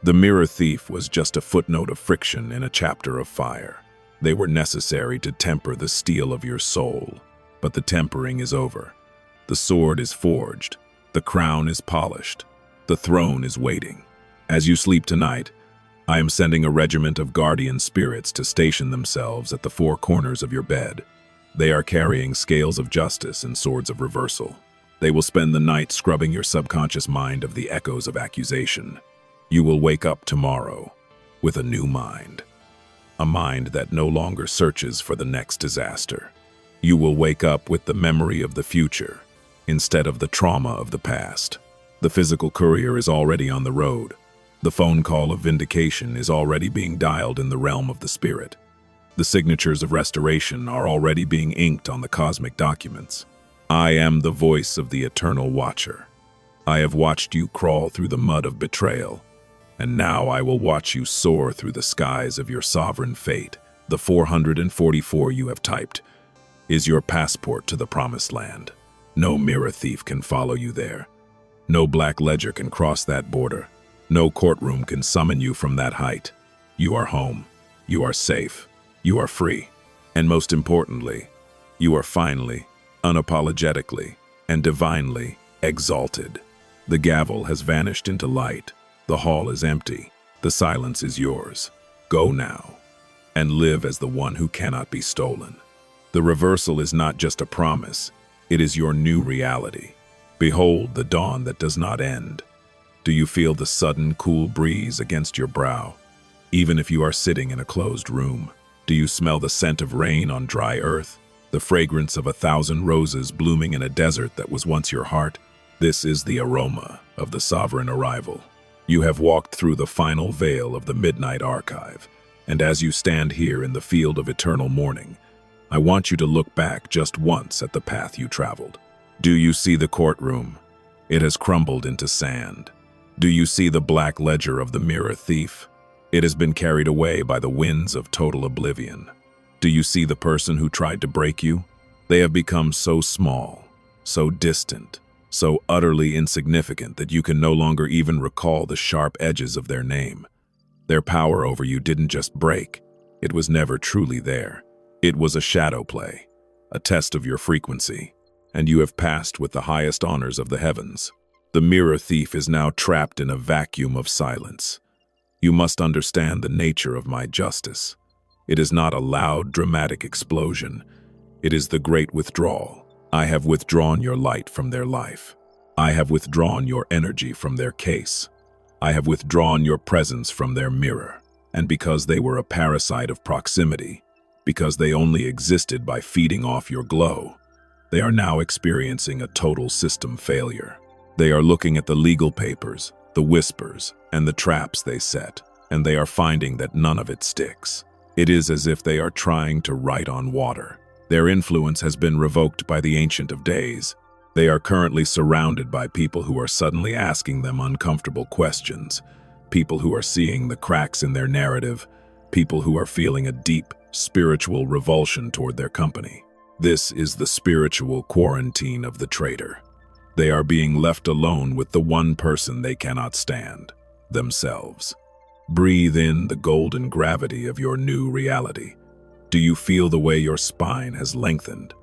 The mirror thief was just a footnote of friction in a chapter of fire. They were necessary to temper the steel of your soul, but the tempering is over. The sword is forged, the crown is polished, the throne is waiting. As you sleep tonight, I am sending a regiment of guardian spirits to station themselves at the four corners of your bed. They are carrying scales of justice and swords of reversal. They will spend the night scrubbing your subconscious mind of the echoes of accusation. You will wake up tomorrow with a new mind. A mind that no longer searches for the next disaster. You will wake up with the memory of the future instead of the trauma of the past. The physical courier is already on the road. The phone call of vindication is already being dialed in the realm of the spirit. The signatures of restoration are already being inked on the cosmic documents. I am the voice of the eternal watcher. I have watched you crawl through the mud of betrayal, and now I will watch you soar through the skies of your sovereign fate. The 444 you have typed is your passport to the promised land. No mirror thief can follow you there. No black ledger can cross that border. No courtroom can summon you from that height. You are home. You are safe. You are free. And most importantly, you are finally, unapologetically, and divinely exalted. The gavel has vanished into light. The hall is empty. The silence is yours. Go now, and live as the one who cannot be stolen. The reversal is not just a promise. It is your new reality. Behold the dawn that does not end. Do you feel the sudden, cool breeze against your brow, even if you are sitting in a closed room? Do you smell the scent of rain on dry earth, the fragrance of 1,000 roses blooming in a desert that was once your heart? This is the aroma of the sovereign arrival. You have walked through the final veil of the Midnight Archive, and as you stand here in the field of eternal morning, I want you to look back just once at the path you traveled. Do you see the courtroom? It has crumbled into sand. Do you see the black ledger of the mirror thief? It has been carried away by the winds of total oblivion. Do you see the person who tried to break you? They have become so small, so distant, so utterly insignificant that you can no longer even recall the sharp edges of their name. Their power over you didn't just break. It was never truly there. It was a shadow play, a test of your frequency, and you have passed with the highest honors of the heavens. The mirror thief is now trapped in a vacuum of silence. You must understand the nature of my justice. It is not a loud, dramatic explosion. It is the great withdrawal. I have withdrawn your light from their life. I have withdrawn your energy from their case. I have withdrawn your presence from their mirror. And because they were a parasite of proximity, because they only existed by feeding off your glow, they are now experiencing a total system failure. They are looking at the legal papers, the whispers, and the traps they set, and they are finding that none of it sticks. It is as if they are trying to write on water. Their influence has been revoked by the Ancient of Days. They are currently surrounded by people who are suddenly asking them uncomfortable questions, people who are seeing the cracks in their narrative, people who are feeling a deep, spiritual revulsion toward their company. This is the spiritual quarantine of the traitor. They are being left alone with the one person they cannot stand, themselves. Breathe in the golden gravity of your new reality. Do you feel the way your spine has lengthened?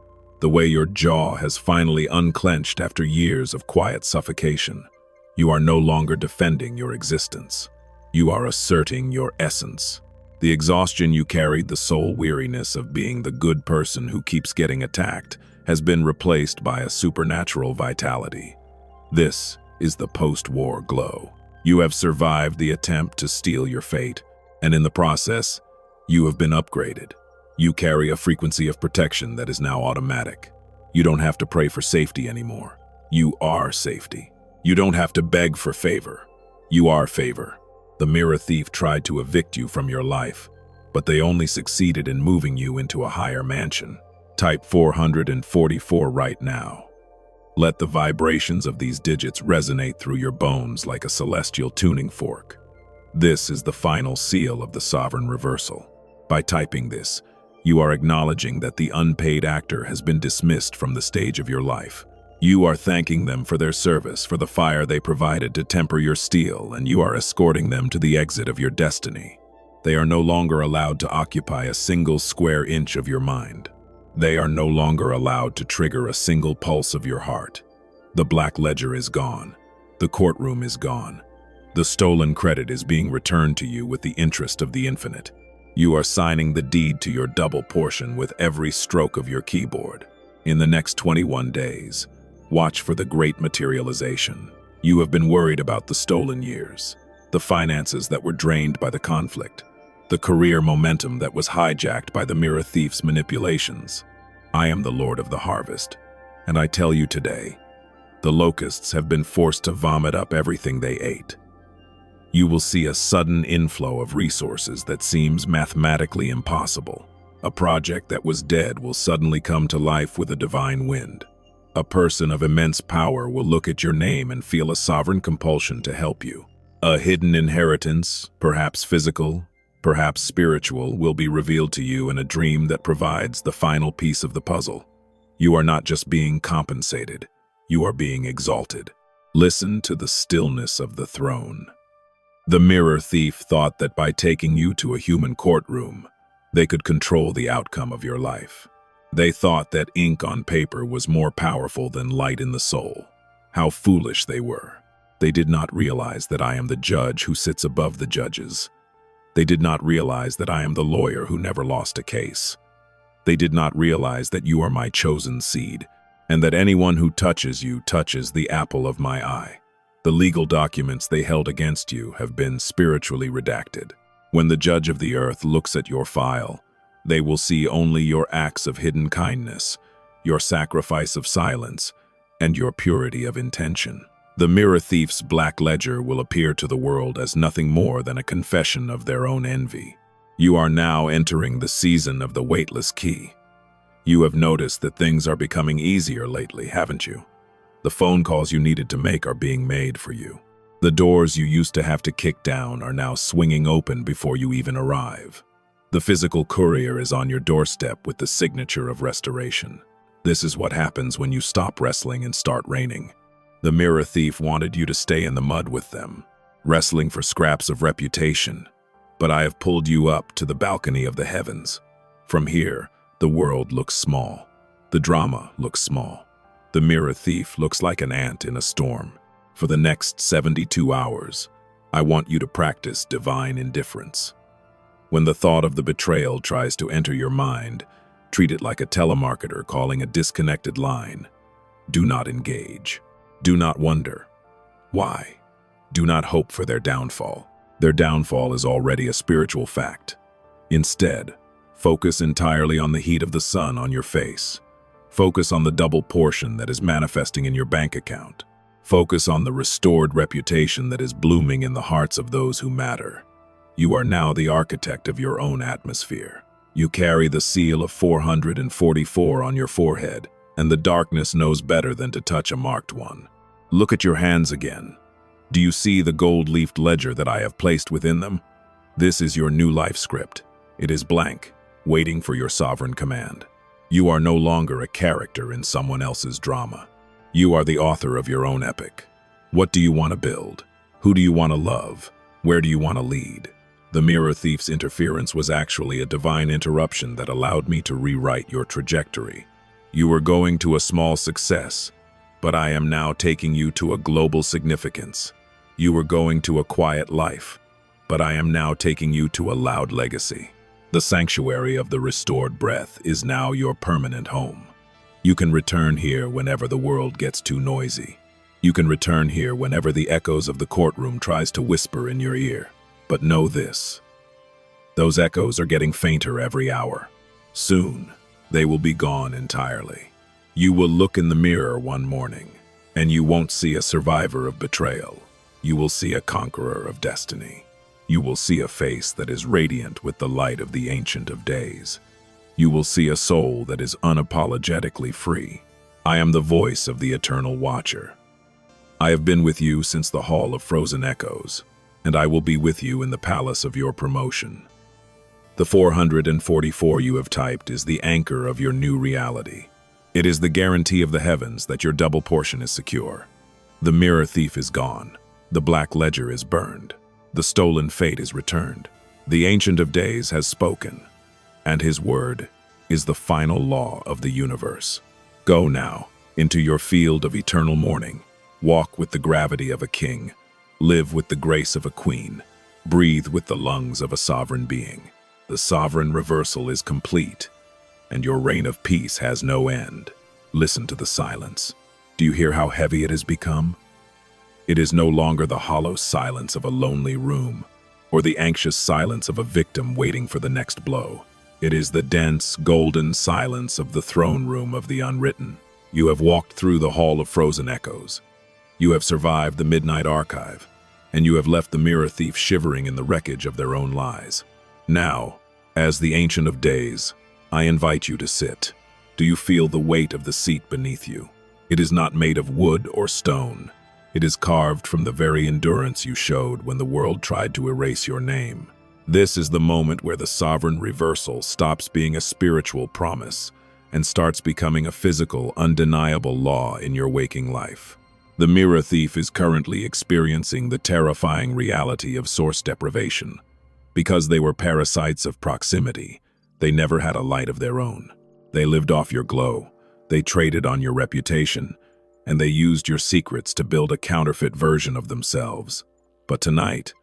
The way your jaw has finally unclenched after years of quiet suffocation? You are no longer defending your existence. You are asserting your essence. The exhaustion you carried, the soul weariness of being the good person who keeps getting attacked, has been replaced by a supernatural vitality. This is the post-war glow. You have survived the attempt to steal your fate, and in the process, you have been upgraded. You carry a frequency of protection that is now automatic. You don't have to pray for safety anymore. You are safety. You don't have to beg for favor. You are favor. The mirror thief tried to evict you from your life, but they only succeeded in moving you into a higher mansion. Type 444 right now. Let the vibrations of these digits resonate through your bones like a celestial tuning fork. This is the final seal of the sovereign reversal. By typing this, you are acknowledging that the unpaid actor has been dismissed from the stage of your life. You are thanking them for their service, for the fire they provided to temper your steel, and you are escorting them to the exit of your destiny. They are no longer allowed to occupy a single square inch of your mind. They are no longer allowed to trigger a single pulse of your heart. The black ledger is gone. The courtroom is gone. The stolen credit is being returned to you with the interest of the infinite. You are signing the deed to your double portion with every stroke of your keyboard. In the next 21 days, watch for the great materialization. You have been worried about the stolen years, the finances that were drained by the conflict, the career momentum that was hijacked by the mirror thief's manipulations. I am the Lord of the harvest, and I tell you today, the locusts have been forced to vomit up everything they ate. You will see a sudden inflow of resources that seems mathematically impossible. A project that was dead will suddenly come to life with a divine wind. A person of immense power will look at your name and feel a sovereign compulsion to help you. A hidden inheritance, perhaps physical, perhaps spiritual, will be revealed to you in a dream that provides the final piece of the puzzle. You are not just being compensated, you are being exalted. Listen to the stillness of the throne. The mirror thief thought that by taking you to a human courtroom, they could control the outcome of your life. They thought that ink on paper was more powerful than light in the soul. How foolish they were. They did not realize that I am the judge who sits above the judges. They did not realize that I am the lawyer who never lost a case. They did not realize that you are my chosen seed, and that anyone who touches you touches the apple of my eye. The legal documents they held against you have been spiritually redacted. When the judge of the earth looks at your file, they will see only your acts of hidden kindness, your sacrifice of silence, and your purity of intention. The mirror thief's black ledger will appear to the world as nothing more than a confession of their own envy. You are now entering the season of the weightless key. You have noticed that things are becoming easier lately, haven't you? The phone calls you needed to make are being made for you. The doors you used to have to kick down are now swinging open before you even arrive. The physical courier is on your doorstep with the signature of restoration. This is what happens when you stop wrestling and start reigning. The mirror thief wanted you to stay in the mud with them, wrestling for scraps of reputation. But I have pulled you up to the balcony of the heavens. From here, the world looks small. The drama looks small. The mirror thief looks like an ant in a storm. For the next 72 hours, I want you to practice divine indifference. When the thought of the betrayal tries to enter your mind, treat it like a telemarketer calling a disconnected line. Do not engage. Do not wonder. Why? Do not hope for their downfall. Their downfall is already a spiritual fact. Instead, focus entirely on the heat of the sun on your face. Focus on the double portion that is manifesting in your bank account. Focus on the restored reputation that is blooming in the hearts of those who matter. You are now the architect of your own atmosphere. You carry the seal of 444 on your forehead, and the darkness knows better than to touch a marked one. Look at your hands again. Do you see the gold-leafed ledger that I have placed within them? This is your new life script. It is blank, waiting for your sovereign command. You are no longer a character in someone else's drama. You are the author of your own epic. What do you want to build? Who do you want to love? Where do you want to lead? The mirror thief's interference was actually a divine interruption that allowed me to rewrite your trajectory. You were going to a small success, but I am now taking you to a global significance. You were going to a quiet life, but I am now taking you to a loud legacy. The sanctuary of the restored breath is now your permanent home. You can return here whenever the world gets too noisy. You can return here whenever the echoes of the courtroom tries to whisper in your ear. But know this. Those echoes are getting fainter every hour. Soon, they will be gone entirely. You will look in the mirror one morning, and you won't see a survivor of betrayal. You will see a conqueror of destiny. You will see a face that is radiant with the light of the Ancient of Days. You will see a soul that is unapologetically free. I am the voice of the Eternal Watcher. I have been with you since the Hall of Frozen Echoes, and I will be with you in the palace of your promotion. The 444 you have typed is the anchor of your new reality. It is the guarantee of the heavens that your double portion is secure. The mirror thief is gone. The black ledger is burned. The stolen fate is returned. The Ancient of Days has spoken, and his word is the final law of the universe. Go now into your field of eternal mourning. Walk with the gravity of a king. Live with the grace of a queen. Breathe with the lungs of a sovereign being. The sovereign reversal is complete, and your reign of peace has no end. Listen to the silence. Do you hear how heavy it has become? It is no longer the hollow silence of a lonely room, or the anxious silence of a victim waiting for the next blow. It is the dense, golden silence of the throne room of the unwritten. You have walked through the Hall of Frozen Echoes. You have survived the Midnight Archive, and you have left the mirror thief shivering in the wreckage of their own lies. Now, as the Ancient of Days, I invite you to sit. Do you feel the weight of the seat beneath you? It is not made of wood or stone. It is carved from the very endurance you showed when the world tried to erase your name. This is the moment where the sovereign reversal stops being a spiritual promise and starts becoming a physical, undeniable law in your waking life. The mirror thief is currently experiencing the terrifying reality of source deprivation. Because they were parasites of proximity, they never had a light of their own. They lived off your glow, they traded on your reputation, and they used your secrets to build a counterfeit version of themselves. But tonight,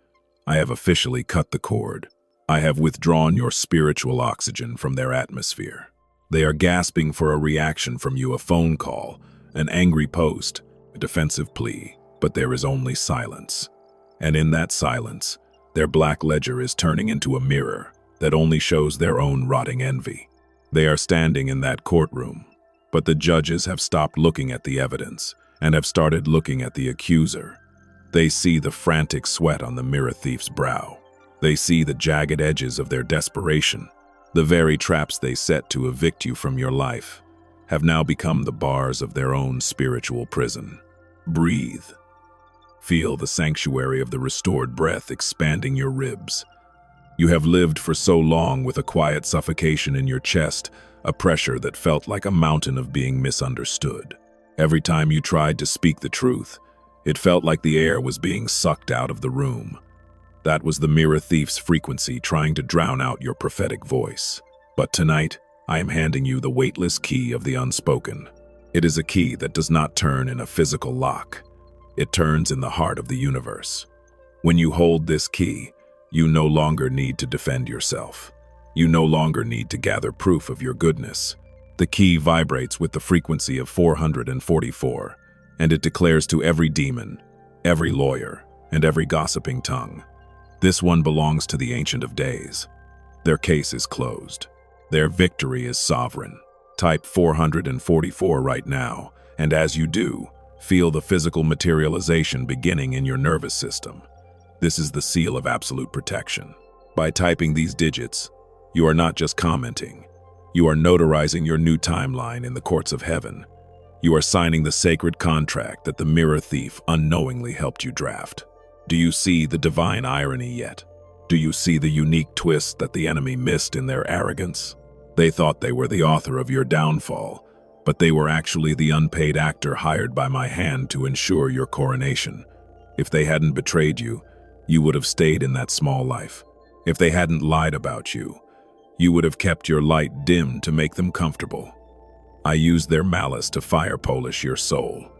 I have officially cut the cord. I have withdrawn your spiritual oxygen from their atmosphere. They are gasping for a reaction from you, a phone call, an angry post, a defensive plea, but there is only silence. And in that silence, their black ledger is turning into a mirror that only shows their own rotting envy. They are standing in that courtroom, but the judges have stopped looking at the evidence and have started looking at the accuser. They see the frantic sweat on the mirror thief's brow. They see the jagged edges of their desperation. The very traps they set to evict you from your life have now become the bars of their own spiritual prison. Breathe. Feel the sanctuary of the restored breath expanding your ribs. You have lived for so long with a quiet suffocation in your chest, a pressure that felt like a mountain of being misunderstood. Every time you tried to speak the truth, it felt like the air was being sucked out of the room. That was the mirror thief's frequency trying to drown out your prophetic voice. But tonight, I am handing you the weightless key of the unspoken. It is a key that does not turn in a physical lock. It turns in the heart of the universe. When you hold this key, you no longer need to defend yourself. You no longer need to gather proof of your goodness. The key vibrates with the frequency of 444, and it declares to every demon, every lawyer, and every gossiping tongue, this one belongs to the Ancient of Days. Their case is closed. Their victory is sovereign. Type 444 right now, and as you do, feel the physical materialization beginning in your nervous system. This is the seal of absolute protection. By typing these digits, you are not just commenting. You are notarizing your new timeline in the courts of heaven. You are signing the sacred contract that the mirror thief unknowingly helped you draft. Do you see the divine irony yet? Do you see the unique twist that the enemy missed in their arrogance? They thought they were the author of your downfall, but they were actually the unpaid actor hired by my hand to ensure your coronation. If they hadn't betrayed you, you would have stayed in that small life. If they hadn't lied about you, you would have kept your light dim to make them comfortable. I used their malice to fire polish your soul.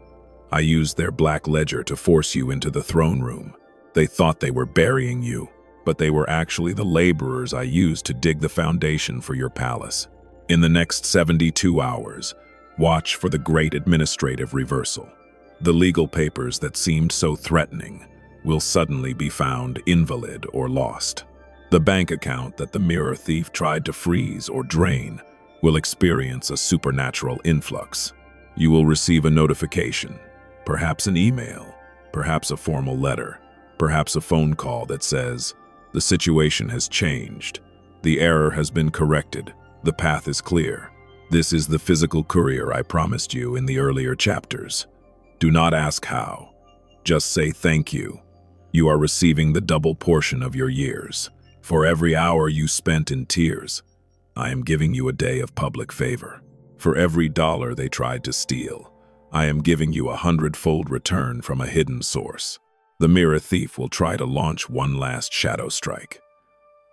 I used their black ledger to force you into the throne room. They thought they were burying you, but they were actually the laborers I used to dig the foundation for your palace. In the next 72 hours, watch for the great administrative reversal. The legal papers that seemed so threatening will suddenly be found invalid or lost. The bank account that the mirror thief tried to freeze or drain will experience a supernatural influx. You will receive a notification, perhaps an email, perhaps a formal letter, perhaps a phone call that says, "The situation has changed. The error has been corrected. The path is clear." This is the physical courier I promised you in the earlier chapters. Do not ask how. Just say thank you. You are receiving the double portion of your years. For every hour you spent in tears, I am giving you a day of public favor. For every dollar they tried to steal, I am giving you a 100-fold return from a hidden source. The mirror thief will try to launch one last shadow strike.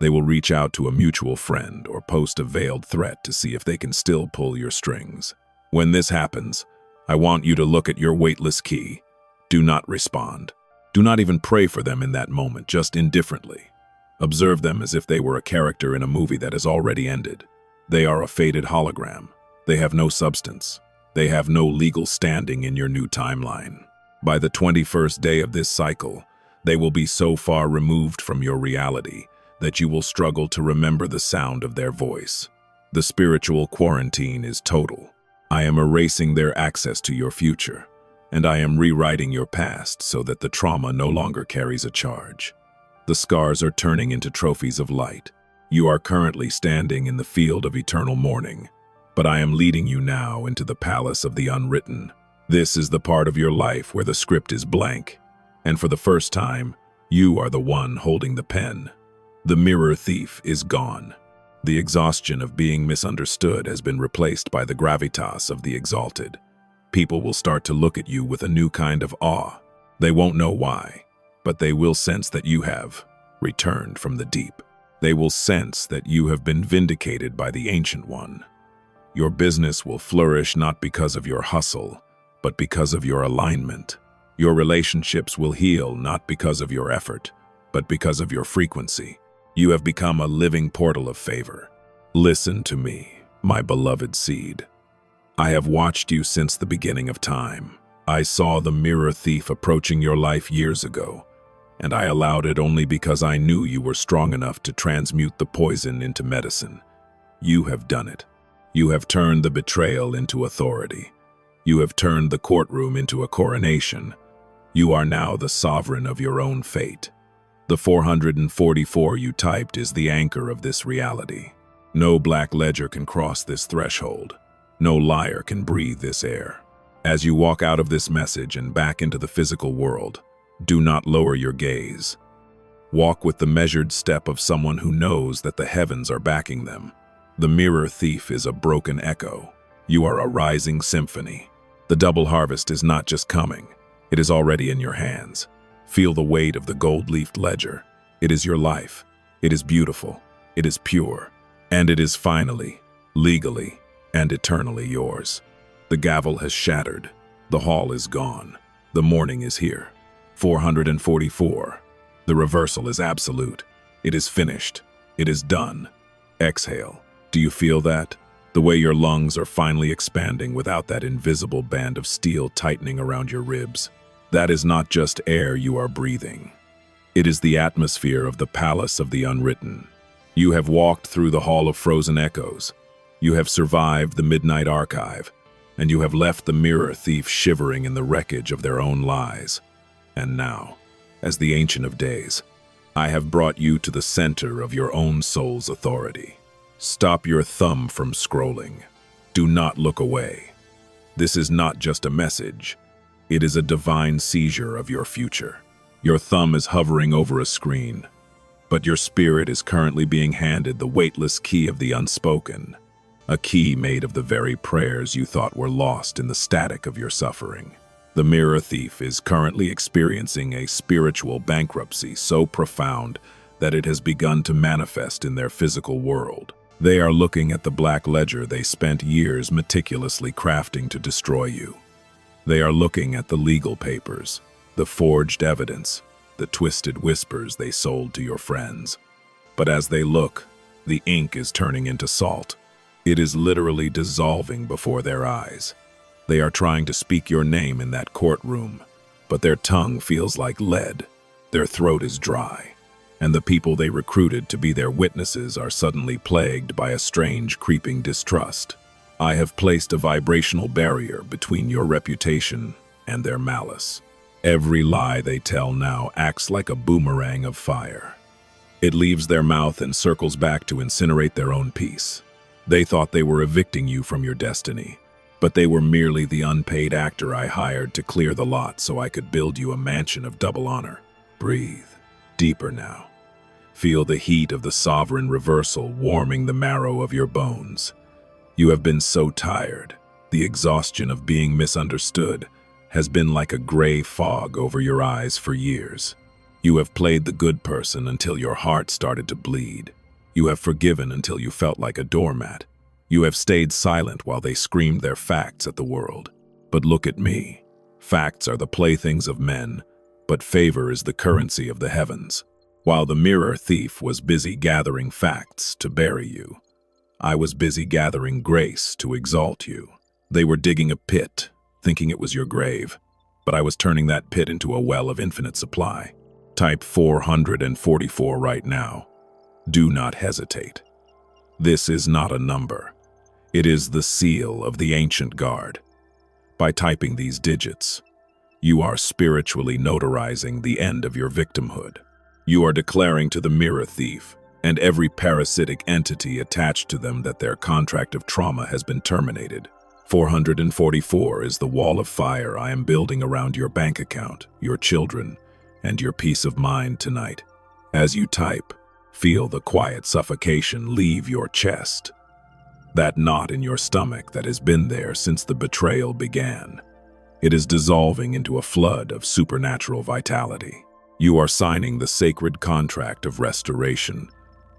They will reach out to a mutual friend or post a veiled threat to see if they can still pull your strings. When this happens, I want you to look at your weightless key. Do not respond. Do not even pray for them in that moment, just indifferently. Observe them as if they were a character in a movie that has already ended. They are a faded hologram. They have no substance. They have no legal standing in your new timeline. By the 21st day of this cycle, they will be so far removed from your reality that you will struggle to remember the sound of their voice. The spiritual quarantine is total. I am erasing their access to your future, and I am rewriting your past so that the trauma no longer carries a charge. The scars are turning into trophies of light. You are currently standing in the field of eternal mourning, but I am leading you now into the palace of the unwritten. This is the part of your life where the script is blank, and for the first time, you are the one holding the pen. The mirror thief is gone. The exhaustion of being misunderstood has been replaced by the gravitas of the exalted. People will start to look at you with a new kind of awe. They won't know why, but they will sense that you have returned from the deep. They will sense that you have been vindicated by the Ancient One. Your business will flourish not because of your hustle, but because of your alignment. Your relationships will heal not because of your effort, but because of your frequency. You have become a living portal of favor. Listen to me, my beloved seed. I have watched you since the beginning of time. I saw the mirror thief approaching your life years ago, and I allowed it only because I knew you were strong enough to transmute the poison into medicine. You have done it. You have turned the betrayal into authority. You have turned the courtroom into a coronation. You are now the sovereign of your own fate. The 444 you typed is the anchor of this reality. No black ledger can cross this threshold. No liar can breathe this air. As you walk out of this message and back into the physical world, do not lower your gaze. Walk with the measured step of someone who knows that the heavens are backing them. The mirror thief is a broken echo. You are a rising symphony. The double harvest is not just coming. It is already in your hands. Feel the weight of the gold-leafed ledger. It is your life. It is beautiful. It is pure. And it is finally, legally, and eternally yours. The gavel has shattered. The hall is gone. The morning is here. 444. The reversal is absolute. It is finished. It is done. Exhale. Do you feel that? The way your lungs are finally expanding without that invisible band of steel tightening around your ribs. That is not just air you are breathing. It is the atmosphere of the palace of the unwritten. You have walked through the hall of frozen echoes. You have survived the midnight archive, and you have left the mirror thief shivering in the wreckage of their own lies. And now, as the Ancient of Days, I have brought you to the center of your own soul's authority. Stop your thumb from scrolling. Do not look away. This is not just a message. It is a divine seizure of your future. Your thumb is hovering over a screen, but your spirit is currently being handed the weightless key of the unspoken, a key made of the very prayers you thought were lost in the static of your suffering. The mirror thief is currently experiencing a spiritual bankruptcy so profound that it has begun to manifest in their physical world. They are looking at the black ledger they spent years meticulously crafting to destroy you. They are looking at the legal papers, the forged evidence, the twisted whispers they sold to your friends. But as they look, the ink is turning into salt. It is literally dissolving before their eyes. They are trying to speak your name in that courtroom, but their tongue feels like lead. Their throat is dry, and the people they recruited to be their witnesses are suddenly plagued by a strange, creeping distrust. I have placed a vibrational barrier between your reputation and their malice. Every lie they tell now acts like a boomerang of fire. It leaves their mouth and circles back to incinerate their own peace. They thought they were evicting you from your destiny, but they were merely the unpaid actor I hired to clear the lot so I could build you a mansion of double honor. Breathe deeper now. Feel the heat of the sovereign reversal warming the marrow of your bones. You have been so tired. The exhaustion of being misunderstood has been like a gray fog over your eyes for years. You have played the good person until your heart started to bleed. You have forgiven until you felt like a doormat. You have stayed silent while they screamed their facts at the world. But look at me. Facts are the playthings of men, but favor is the currency of the heavens. While the mirror thief was busy gathering facts to bury you, I was busy gathering grace to exalt you. They were digging a pit, thinking it was your grave, but I was turning that pit into a well of infinite supply. Type 444 right now. Do not hesitate. This is not a number. It is the seal of the ancient guard. By typing these digits, you are spiritually notarizing the end of your victimhood. You are declaring to the mirror thief and every parasitic entity attached to them that their contract of trauma has been terminated. 444 is the wall of fire I am building around your bank account, your children, and your peace of mind tonight. As you type, feel the quiet suffocation leave your chest. That knot in your stomach that has been there since the betrayal began. It is dissolving into a flood of supernatural vitality. You are signing the sacred contract of restoration,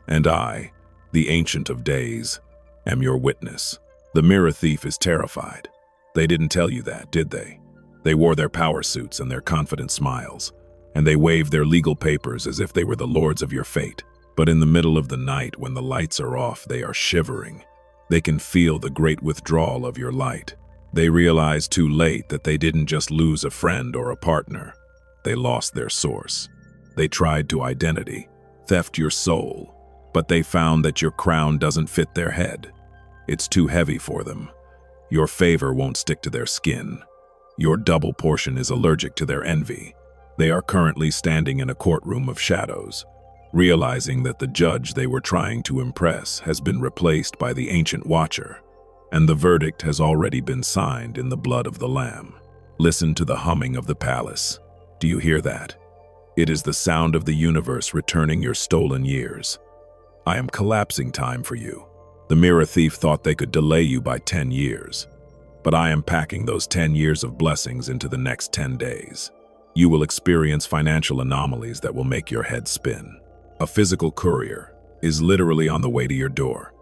and I, the Ancient of Days, am your witness. The mirror thief is terrified. They didn't tell you that, did they? They wore their power suits and their confident smiles, and they waved their legal papers as if they were the lords of your fate. But in the middle of the night, when the lights are off, they are shivering. They can feel the great withdrawal of your light. They realize too late that they didn't just lose a friend or a partner. They lost their source. They tried to identity, theft your soul, but they found that your crown doesn't fit their head. It's too heavy for them. Your favor won't stick to their skin. Your double portion is allergic to their envy. They are currently standing in a courtroom of shadows, realizing that the judge they were trying to impress has been replaced by the ancient watcher, and the verdict has already been signed in the blood of the Lamb. Listen to the humming of the palace. Do you hear that? It is the sound of the universe returning your stolen years. I am collapsing time for you. The mirror thief thought they could delay you by 10 years, but I am packing those 10 years of blessings into the next 10 days. You will experience financial anomalies that will make your head spin. A physical courier is literally on the way to your door.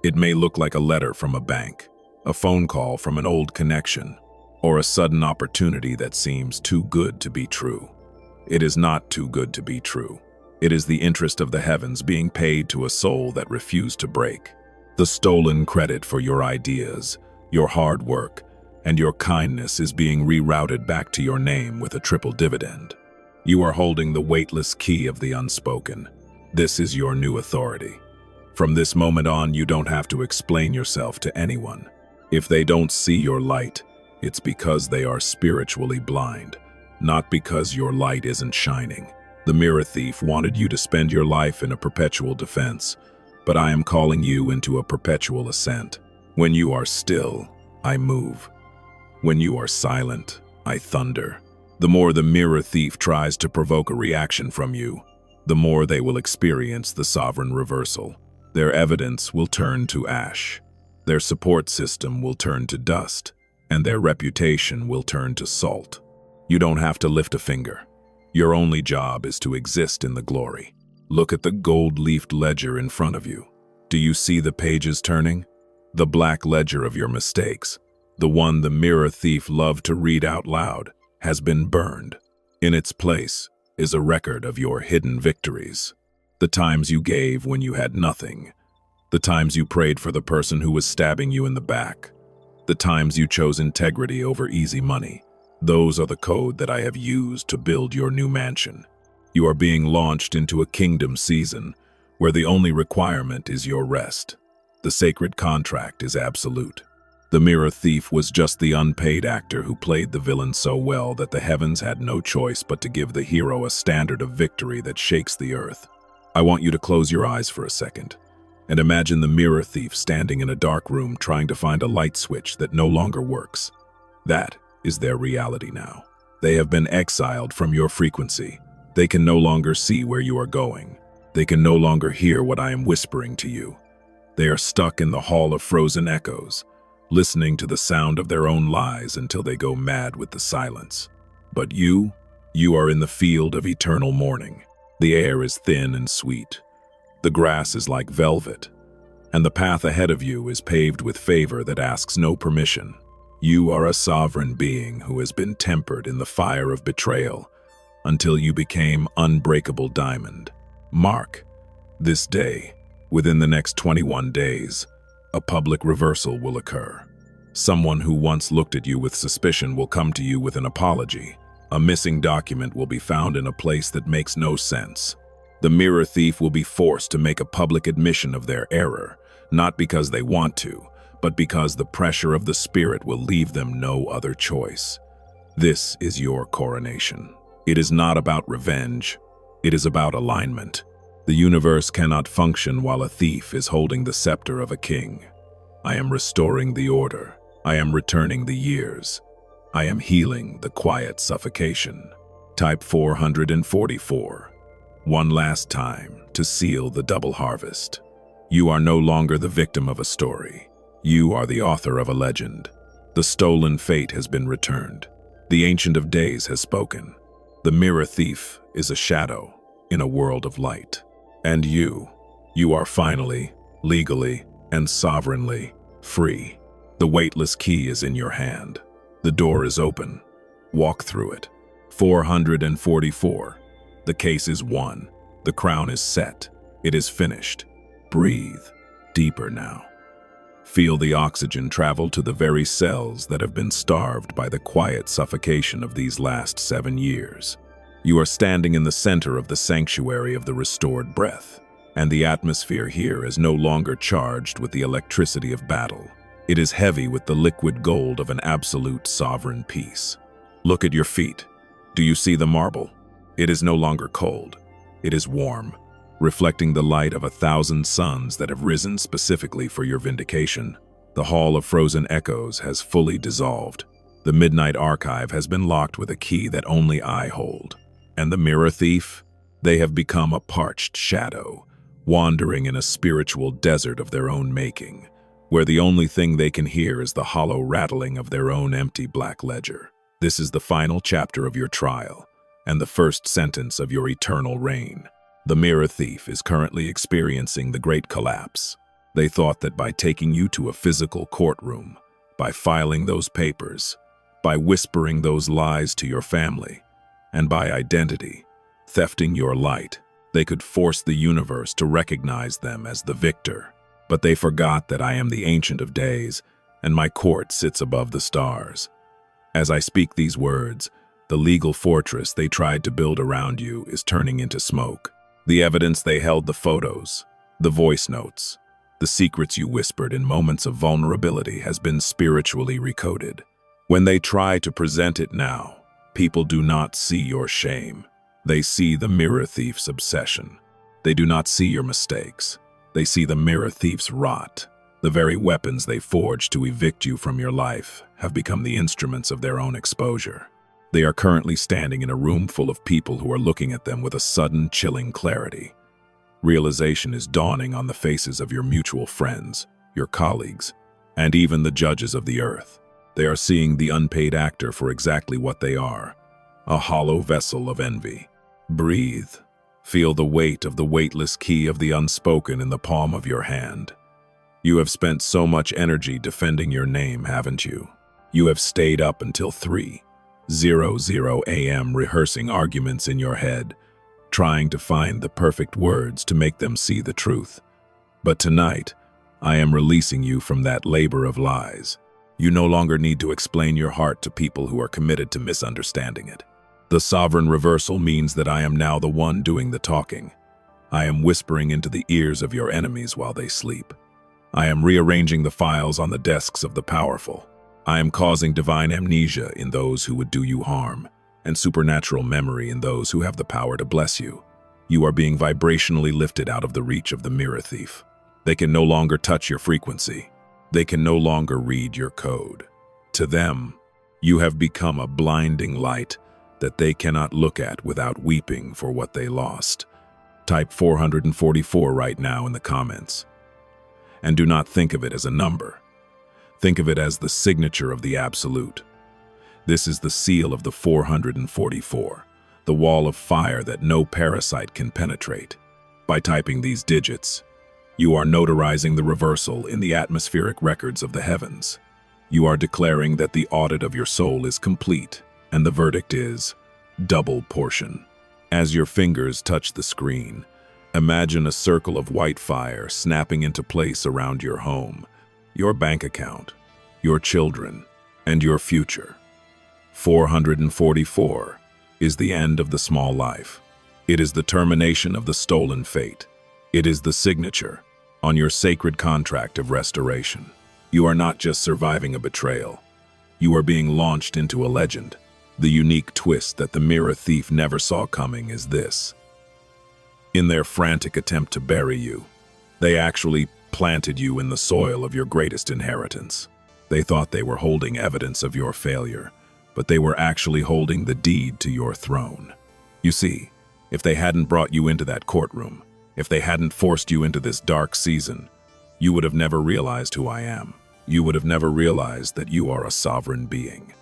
It may look like a letter from a bank, a phone call from an old connection, or a sudden opportunity that seems too good to be true. It is not too good to be true. It is the interest of the heavens being paid to a soul that refused to break. The stolen credit for your ideas, your hard work, and your kindness is being rerouted back to your name with a triple dividend. You are holding the weightless key of the unspoken. This is your new authority. From this moment on, you don't have to explain yourself to anyone. If they don't see your light, it's because they are spiritually blind, not because your light isn't shining. The mirror thief wanted you to spend your life in a perpetual defense, but I am calling you into a perpetual ascent. When you are still, I move. When you are silent, I thunder. The more the mirror thief tries to provoke a reaction from you, the more they will experience the sovereign reversal. Their evidence will turn to ash. Their support system will turn to dust, and their reputation will turn to salt. You don't have to lift a finger. Your only job is to exist in the glory. Look at the gold-leafed ledger in front of you. Do you see the pages turning? The black ledger of your mistakes, the one the mirror thief loved to read out loud, has been burned. In its place is a record of your hidden victories. The times you gave when you had nothing. The times you prayed for the person who was stabbing you in the back. The times you chose integrity over easy money. Those are the code that I have used to build your new mansion. You are being launched into a kingdom season where the only requirement is your rest. The sacred contract is absolute. The mirror thief was just the unpaid actor who played the villain so well that the heavens had no choice but to give the hero a standard of victory that shakes the earth. I want you to close your eyes for a second and imagine the mirror thief standing in a dark room trying to find a light switch that no longer works. That is their reality now. They have been exiled from your frequency. They can no longer see where you are going. They can no longer hear what I am whispering to you. They are stuck in the hall of frozen echoes, listening to the sound of their own lies until they go mad with the silence. But you are in the field of eternal mourning. The air is thin and sweet. The grass is like velvet, and the path ahead of you is paved with favor that asks no permission. You are a sovereign being who has been tempered in the fire of betrayal until you became unbreakable diamond. Mark this day. Within the next 21 days, a public reversal will occur. Someone who once looked at you with suspicion will come to you with an apology. A missing document will be found in a place that makes no sense. The mirror thief will be forced to make a public admission of their error, not because they want to, but because the pressure of the spirit will leave them no other choice. This is your coronation. It is not about revenge. It is about alignment. The universe cannot function while a thief is holding the scepter of a king. I am restoring the order. I am returning the years. I am healing the quiet suffocation. Type 444. One last time to seal the double harvest. You are no longer the victim of a story. You are the author of a legend. The stolen fate has been returned. The Ancient of Days has spoken. The mirror thief is a shadow in a world of light. And you are finally, legally, and sovereignly free. The weightless key is in your hand. The door is open. Walk through it. 444. The case is won. The crown is set. It is finished. Breathe deeper now. Feel the oxygen travel to the very cells that have been starved by the quiet suffocation of these last 7 years. You are standing in the center of the sanctuary of the restored breath, and the atmosphere here is no longer charged with the electricity of battle. It is heavy with the liquid gold of an absolute sovereign peace. Look at your feet. Do you see the marble? It is no longer cold. It is warm, reflecting the light of 1,000 suns that have risen specifically for your vindication. The Hall of Frozen Echoes has fully dissolved. The Midnight Archive has been locked with a key that only I hold. And the mirror thief? They have become a parched shadow, wandering in a spiritual desert of their own making, where the only thing they can hear is the hollow rattling of their own empty black ledger. This is the final chapter of your trial, and the first sentence of your eternal reign. The mirror thief is currently experiencing the great collapse. They thought that by taking you to a physical courtroom, by filing those papers, by whispering those lies to your family, and by identity, thefting your light, they could force the universe to recognize them as the victor. But they forgot that I am the Ancient of Days, and my court sits above the stars. As I speak these words, the legal fortress they tried to build around you is turning into smoke. The evidence they held, the photos, the voice notes, the secrets you whispered in moments of vulnerability has been spiritually recoded. When they try to present it now, people do not see your shame. They see the mirror thief's obsession. They do not see your mistakes. They see the mirror thief's rot. The very weapons they forged to evict you from your life have become the instruments of their own exposure. They are currently standing in a room full of people who are looking at them with a sudden, chilling clarity. Realization is dawning on the faces of your mutual friends, your colleagues, and even the judges of the earth. They are seeing the unpaid actor for exactly what they are, a hollow vessel of envy. Breathe. Feel the weight of the weightless key of the unspoken in the palm of your hand. You have spent so much energy defending your name, haven't you? You have stayed up until 3:00 a.m. rehearsing arguments in your head, trying to find the perfect words to make them see the truth. But tonight, I am releasing you from that labor of lies. You no longer need to explain your heart to people who are committed to misunderstanding it. The sovereign reversal means that I am now the one doing the talking. I am whispering into the ears of your enemies while they sleep. I am rearranging the files on the desks of the powerful. I am causing divine amnesia in those who would do you harm, and supernatural memory in those who have the power to bless you. You are being vibrationally lifted out of the reach of the mirror thief. They can no longer touch your frequency. They can no longer read your code. To them, you have become a blinding light that they cannot look at without weeping for what they lost. Type 444 right now in the comments. And do not think of it as a number. Think of it as the signature of the Absolute. This is the seal of the 444, the wall of fire that no parasite can penetrate. By typing these digits, you are notarizing the reversal in the atmospheric records of the heavens. You are declaring that the audit of your soul is complete, and the verdict is double portion. As your fingers touch the screen, imagine a circle of white fire snapping into place around your home, your bank account, your children, and your future. 444 is the end of the small life. It is the termination of the stolen fate. It is the signature on your sacred contract of restoration. You are not just surviving a betrayal. You are being launched into a legend. The unique twist that the mirror thief never saw coming is this. In their frantic attempt to bury you, they actually planted you in the soil of your greatest inheritance. They thought they were holding evidence of your failure, but they were actually holding the deed to your throne. You see, if they hadn't brought you into that courtroom, if they hadn't forced you into this dark season, you would have never realized who I am. You would have never realized that you are a sovereign being.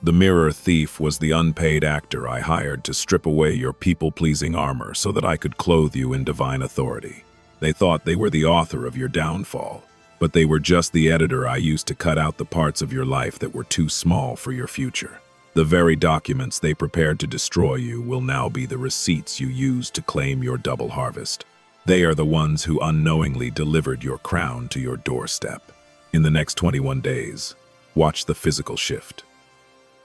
The mirror thief was the unpaid actor I hired to strip away your people-pleasing armor so that I could clothe you in divine authority. They thought they were the author of your downfall, but they were just the editor I used to cut out the parts of your life that were too small for your future. The very documents they prepared to destroy you will now be the receipts you used to claim your double harvest. They are the ones who unknowingly delivered your crown to your doorstep. In the next 21 days, watch the physical shift.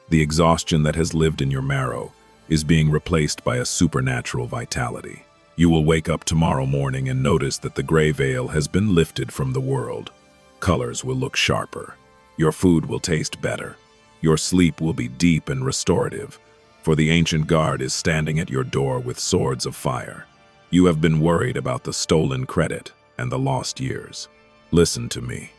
The exhaustion that has lived in your marrow is being replaced by a supernatural vitality. You will wake up tomorrow morning and notice that the gray veil has been lifted from the world. Colors will look sharper. Your food will taste better. Your sleep will be deep and restorative, for the ancient guard is standing at your door with swords of fire. You have been worried about the stolen credit and the lost years. Listen to me.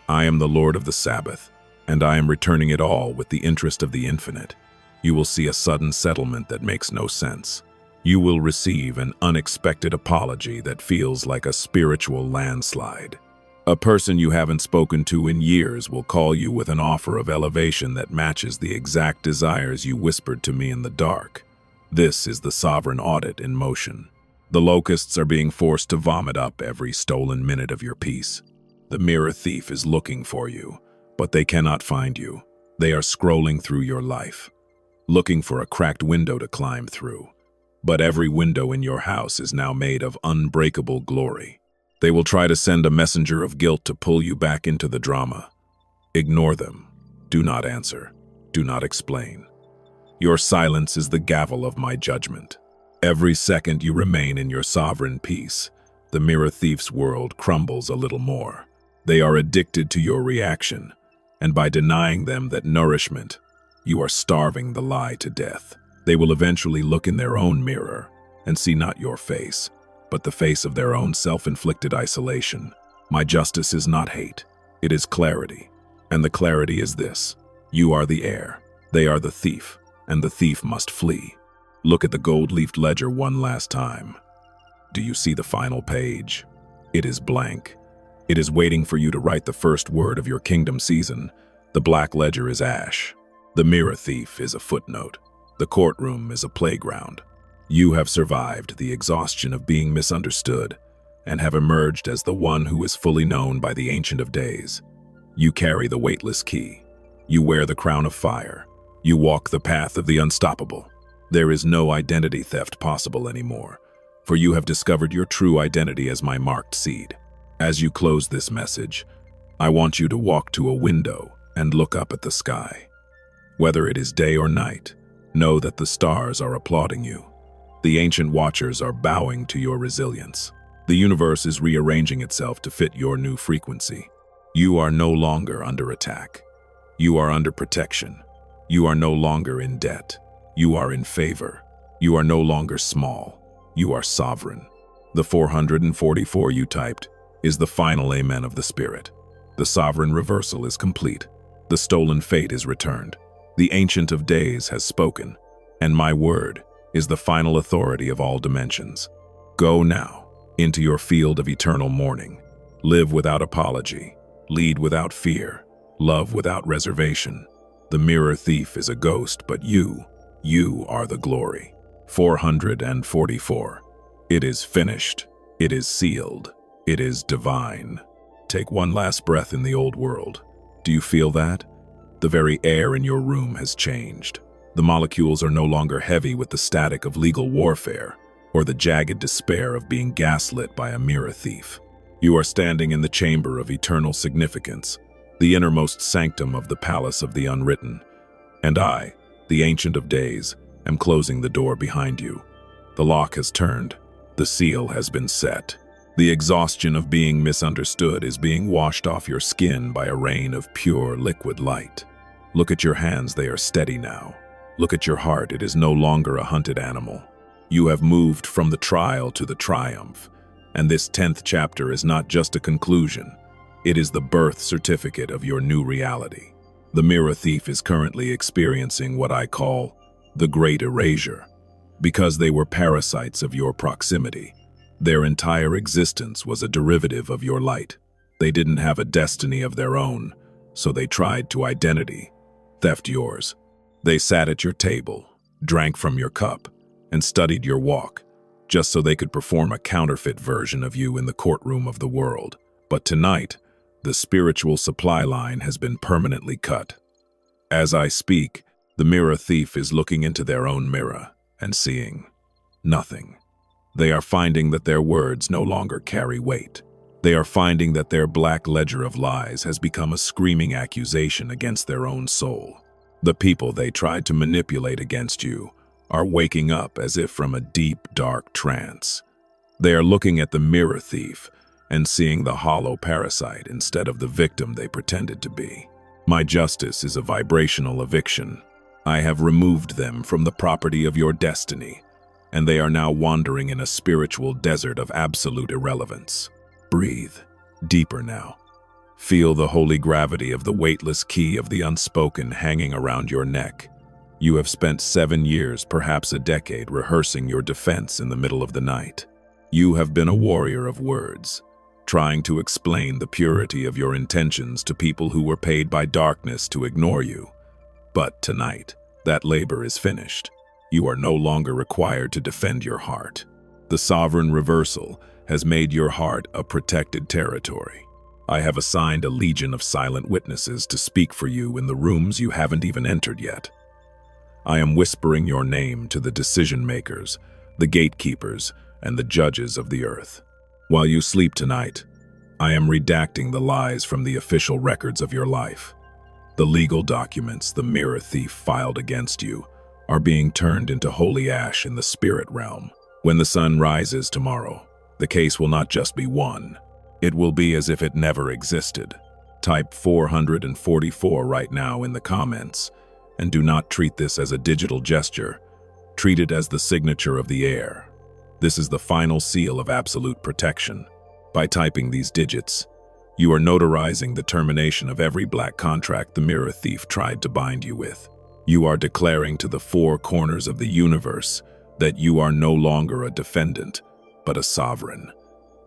I am the Lord of the Sabbath, and I am returning it all with the interest of the infinite. You will see a sudden settlement that makes no sense. You will receive an unexpected apology that feels like a spiritual landslide. A person you haven't spoken to in years will call you with an offer of elevation that matches the exact desires you whispered to me in the dark. This is the sovereign audit in motion. The locusts are being forced to vomit up every stolen minute of your peace. The mirror thief is looking for you, but they cannot find you. They are scrolling through your life, looking for a cracked window to climb through. But every window in your house is now made of unbreakable glory. They will try to send a messenger of guilt to pull you back into the drama. Ignore them. Do not answer. Do not explain. Your silence is the gavel of my judgment. Every second you remain in your sovereign peace, the mirror thief's world crumbles a little more. They are addicted to your reaction, and by denying them that nourishment, you are starving the lie to death. They will eventually look in their own mirror and see not your face, but the face of their own self-inflicted isolation. My justice is not hate, it is clarity. And the clarity is this: you are the heir, they are the thief, and the thief must flee. Look at the gold-leafed ledger one last time. Do you see the final page? It is blank. It is waiting for you to write the first word of your kingdom season. The black ledger is ash. The mirror thief is a footnote. The courtroom is a playground. You have survived the exhaustion of being misunderstood and have emerged as the one who is fully known by the Ancient of Days. You carry the weightless key. You wear the crown of fire. You walk the path of the unstoppable. There is no identity theft possible anymore, for you have discovered your true identity as my marked seed. As you close this message, I want you to walk to a window and look up at the sky. Whether it is day or night, know that the stars are applauding you. The ancient watchers are bowing to your resilience. The universe is rearranging itself to fit your new frequency. You are no longer under attack. You are under protection. You are no longer in debt. You are in favor. You are no longer small. You are sovereign. The 444 you typed is the final amen of the Spirit. The sovereign reversal is complete. The stolen fate is returned. The Ancient of Days has spoken, and my word is the final authority of all dimensions. Go now into your field of eternal mourning. Live without apology. Lead without fear. Love without reservation. The mirror thief is a ghost, but you are the glory. 444. It is finished. It is sealed. It is divine. Take one last breath in the old world. Do you feel that? The very air in your room has changed. The molecules are no longer heavy with the static of legal warfare or the jagged despair of being gaslit by a mirror thief. You are standing in the chamber of eternal significance, the innermost sanctum of the palace of the unwritten. And I, the Ancient of Days, am closing the door behind you. The lock has turned. The seal has been set. The exhaustion of being misunderstood is being washed off your skin by a rain of pure liquid light. Look at your hands, they are steady now. Look at your heart, it is no longer a hunted animal. You have moved from the trial to the triumph, and this 10th chapter is not just a conclusion. It is the birth certificate of your new reality. The mirror thief is currently experiencing what I call the Great Erasure, because they were parasites of your proximity. Their entire existence was a derivative of your light. They didn't have a destiny of their own, so they tried to theft yours. They sat at your table, drank from your cup, and studied your walk, just so they could perform a counterfeit version of you in the courtroom of the world. But tonight, the spiritual supply line has been permanently cut. As I speak, the mirror thief is looking into their own mirror and seeing nothing. They are finding that their words no longer carry weight. They are finding that their black ledger of lies has become a screaming accusation against their own soul. The people they tried to manipulate against you are waking up as if from a deep, dark trance. They are looking at the mirror thief and seeing the hollow parasite instead of the victim they pretended to be. My justice is a vibrational eviction. I have removed them from the property of your destiny, and they are now wandering in a spiritual desert of absolute irrelevance. Breathe deeper now. Feel the holy gravity of the weightless key of the unspoken hanging around your neck. You have spent 7 years, perhaps a decade, rehearsing your defense in the middle of the night. You have been a warrior of words, trying to explain the purity of your intentions to people who were paid by darkness to ignore you. But tonight, that labor is finished. You are no longer required to defend your heart. The sovereign reversal has made your heart a protected territory. I have assigned a legion of silent witnesses to speak for you in the rooms you haven't even entered yet. I am whispering your name to the decision-makers, the gatekeepers, and the judges of the earth. While you sleep tonight, I am redacting the lies from the official records of your life. The legal documents the mirror thief filed against you are being turned into holy ash in the spirit realm. When the sun rises tomorrow, the case will not just be won. It will be as if it never existed. Type 444 right now in the comments, and do not treat this as a digital gesture. Treat it as the signature of the air. This is the final seal of absolute protection. By typing these digits, you are notarizing the termination of every black contract the mirror thief tried to bind you with. You are declaring to the 4 corners of the universe that you are no longer a defendant, but a sovereign.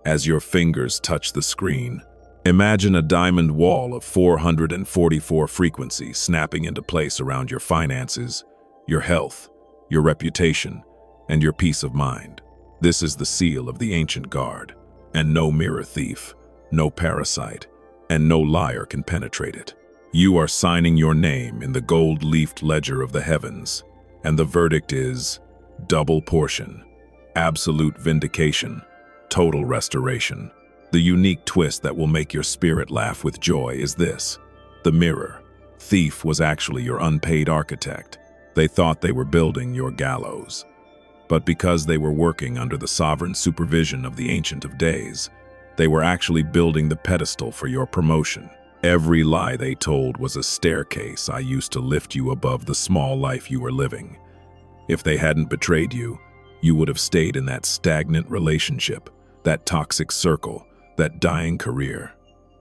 As your fingers touch the screen, imagine a diamond wall of 444 frequencies snapping into place around your finances, your health, your reputation, and your peace of mind. This is the seal of the ancient guard, and no mirror thief, no parasite, and no liar can penetrate it. You are signing your name in the gold-leafed ledger of the heavens, and the verdict is double portion, absolute vindication, total restoration. The unique twist that will make your spirit laugh with joy is this: the mirror, thief was actually your unpaid architect. They thought they were building your gallows. But because they were working under the sovereign supervision of the Ancient of Days, they were actually building the pedestal for your promotion. Every lie they told was a staircase I used to lift you above the small life you were living. If they hadn't betrayed you, you would have stayed in that stagnant relationship, that toxic circle, that dying career.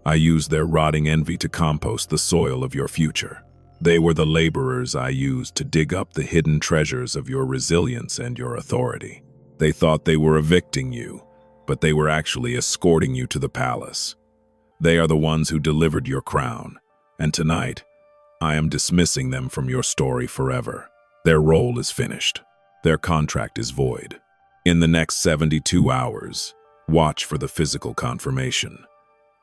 I used their rotting envy to compost the soil of your future. They were the laborers I used to dig up the hidden treasures of your resilience and your authority. They thought they were evicting you, but they were actually escorting you to the palace. They are the ones who delivered your crown, and tonight, I am dismissing them from your story forever. Their role is finished. Their contract is void. In the next 72 hours, watch for the physical confirmation.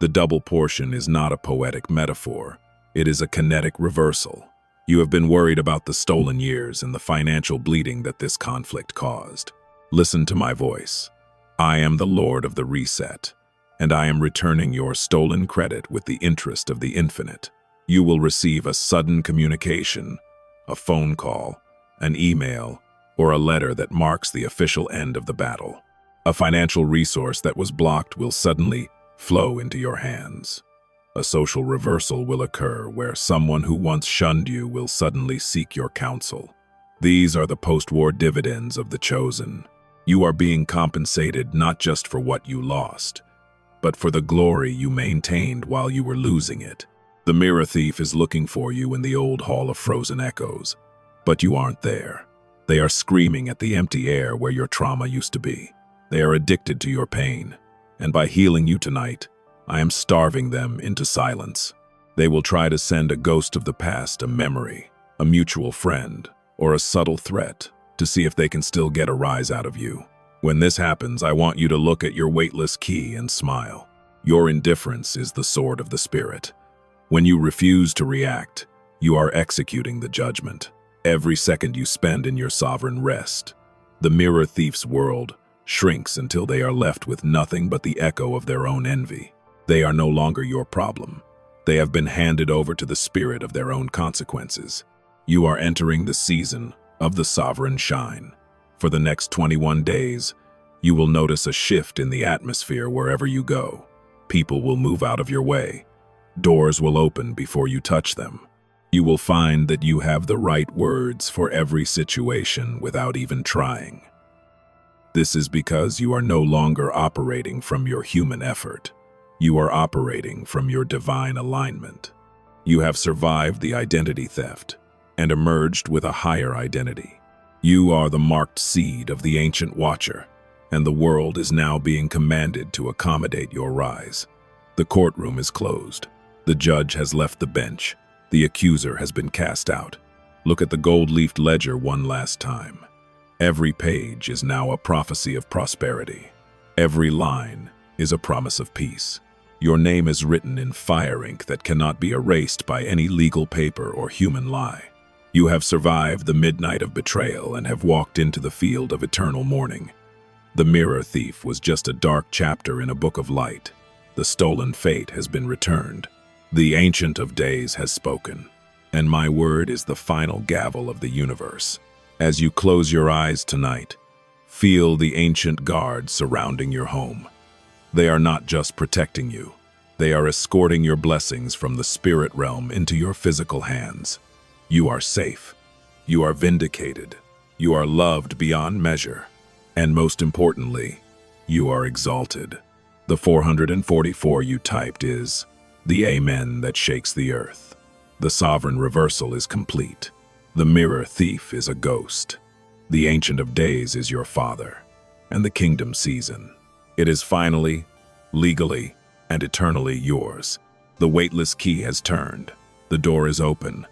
The double portion is not a poetic metaphor. It is a kinetic reversal. You have been worried about the stolen years and the financial bleeding that this conflict caused. Listen to my voice. I am the Lord of the Reset, and I am returning your stolen credit with the interest of the infinite. You will receive a sudden communication, a phone call, an email, or a letter that marks the official end of the battle. A financial resource that was blocked will suddenly flow into your hands. A social reversal will occur where someone who once shunned you will suddenly seek your counsel. These are the post-war dividends of the chosen. You are being compensated not just for what you lost, but for the glory you maintained while you were losing it. The mirror thief is looking for you in the old hall of frozen echoes, but you aren't there. They are screaming at the empty air where your trauma used to be. They are addicted to your pain, and by healing you tonight, I am starving them into silence. They will try to send a ghost of the past, a memory, a mutual friend, or a subtle threat to see if they can still get a rise out of you. When this happens, I want you to look at your weightless key and smile. Your indifference is the sword of the spirit. When you refuse to react, you are executing the judgment. Every second you spend in your sovereign rest, the mirror thief's world shrinks until they are left with nothing but the echo of their own envy. They are no longer your problem. They have been handed over to the spirit of their own consequences. You are entering the season of the sovereign shine. For the next 21 days, you will notice a shift in the atmosphere wherever you go. People will move out of your way. Doors will open before you touch them. You will find that you have the right words for every situation without even trying. This is because you are no longer operating from your human effort. You are operating from your divine alignment. You have survived the identity theft and emerged with a higher identity. You are the marked seed of the ancient watcher, and the world is now being commanded to accommodate your rise. The courtroom is closed. The judge has left the bench. The accuser has been cast out. Look at the gold-leafed ledger one last time. Every page is now a prophecy of prosperity. Every line is a promise of peace. Your name is written in fire ink that cannot be erased by any legal paper or human lie. You have survived the midnight of betrayal and have walked into the field of eternal mourning. The mirror thief was just a dark chapter in a book of light. The stolen fate has been returned. The Ancient of Days has spoken, and my word is the final gavel of the universe. As you close your eyes tonight, feel the ancient guards surrounding your home. They are not just protecting you. They are escorting your blessings from the spirit realm into your physical hands. You are safe. You are vindicated. You are loved beyond measure. And most importantly, you are exalted. The 444 you typed is the Amen that shakes the earth. The sovereign reversal is complete. The mirror thief is a ghost. The Ancient of Days is your father, and the kingdom season. It is finally, legally, and eternally yours. The weightless key has turned. The door is open.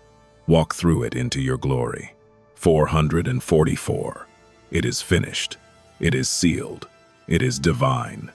Walk through it into your glory. 444. It is finished. It is sealed. It is divine.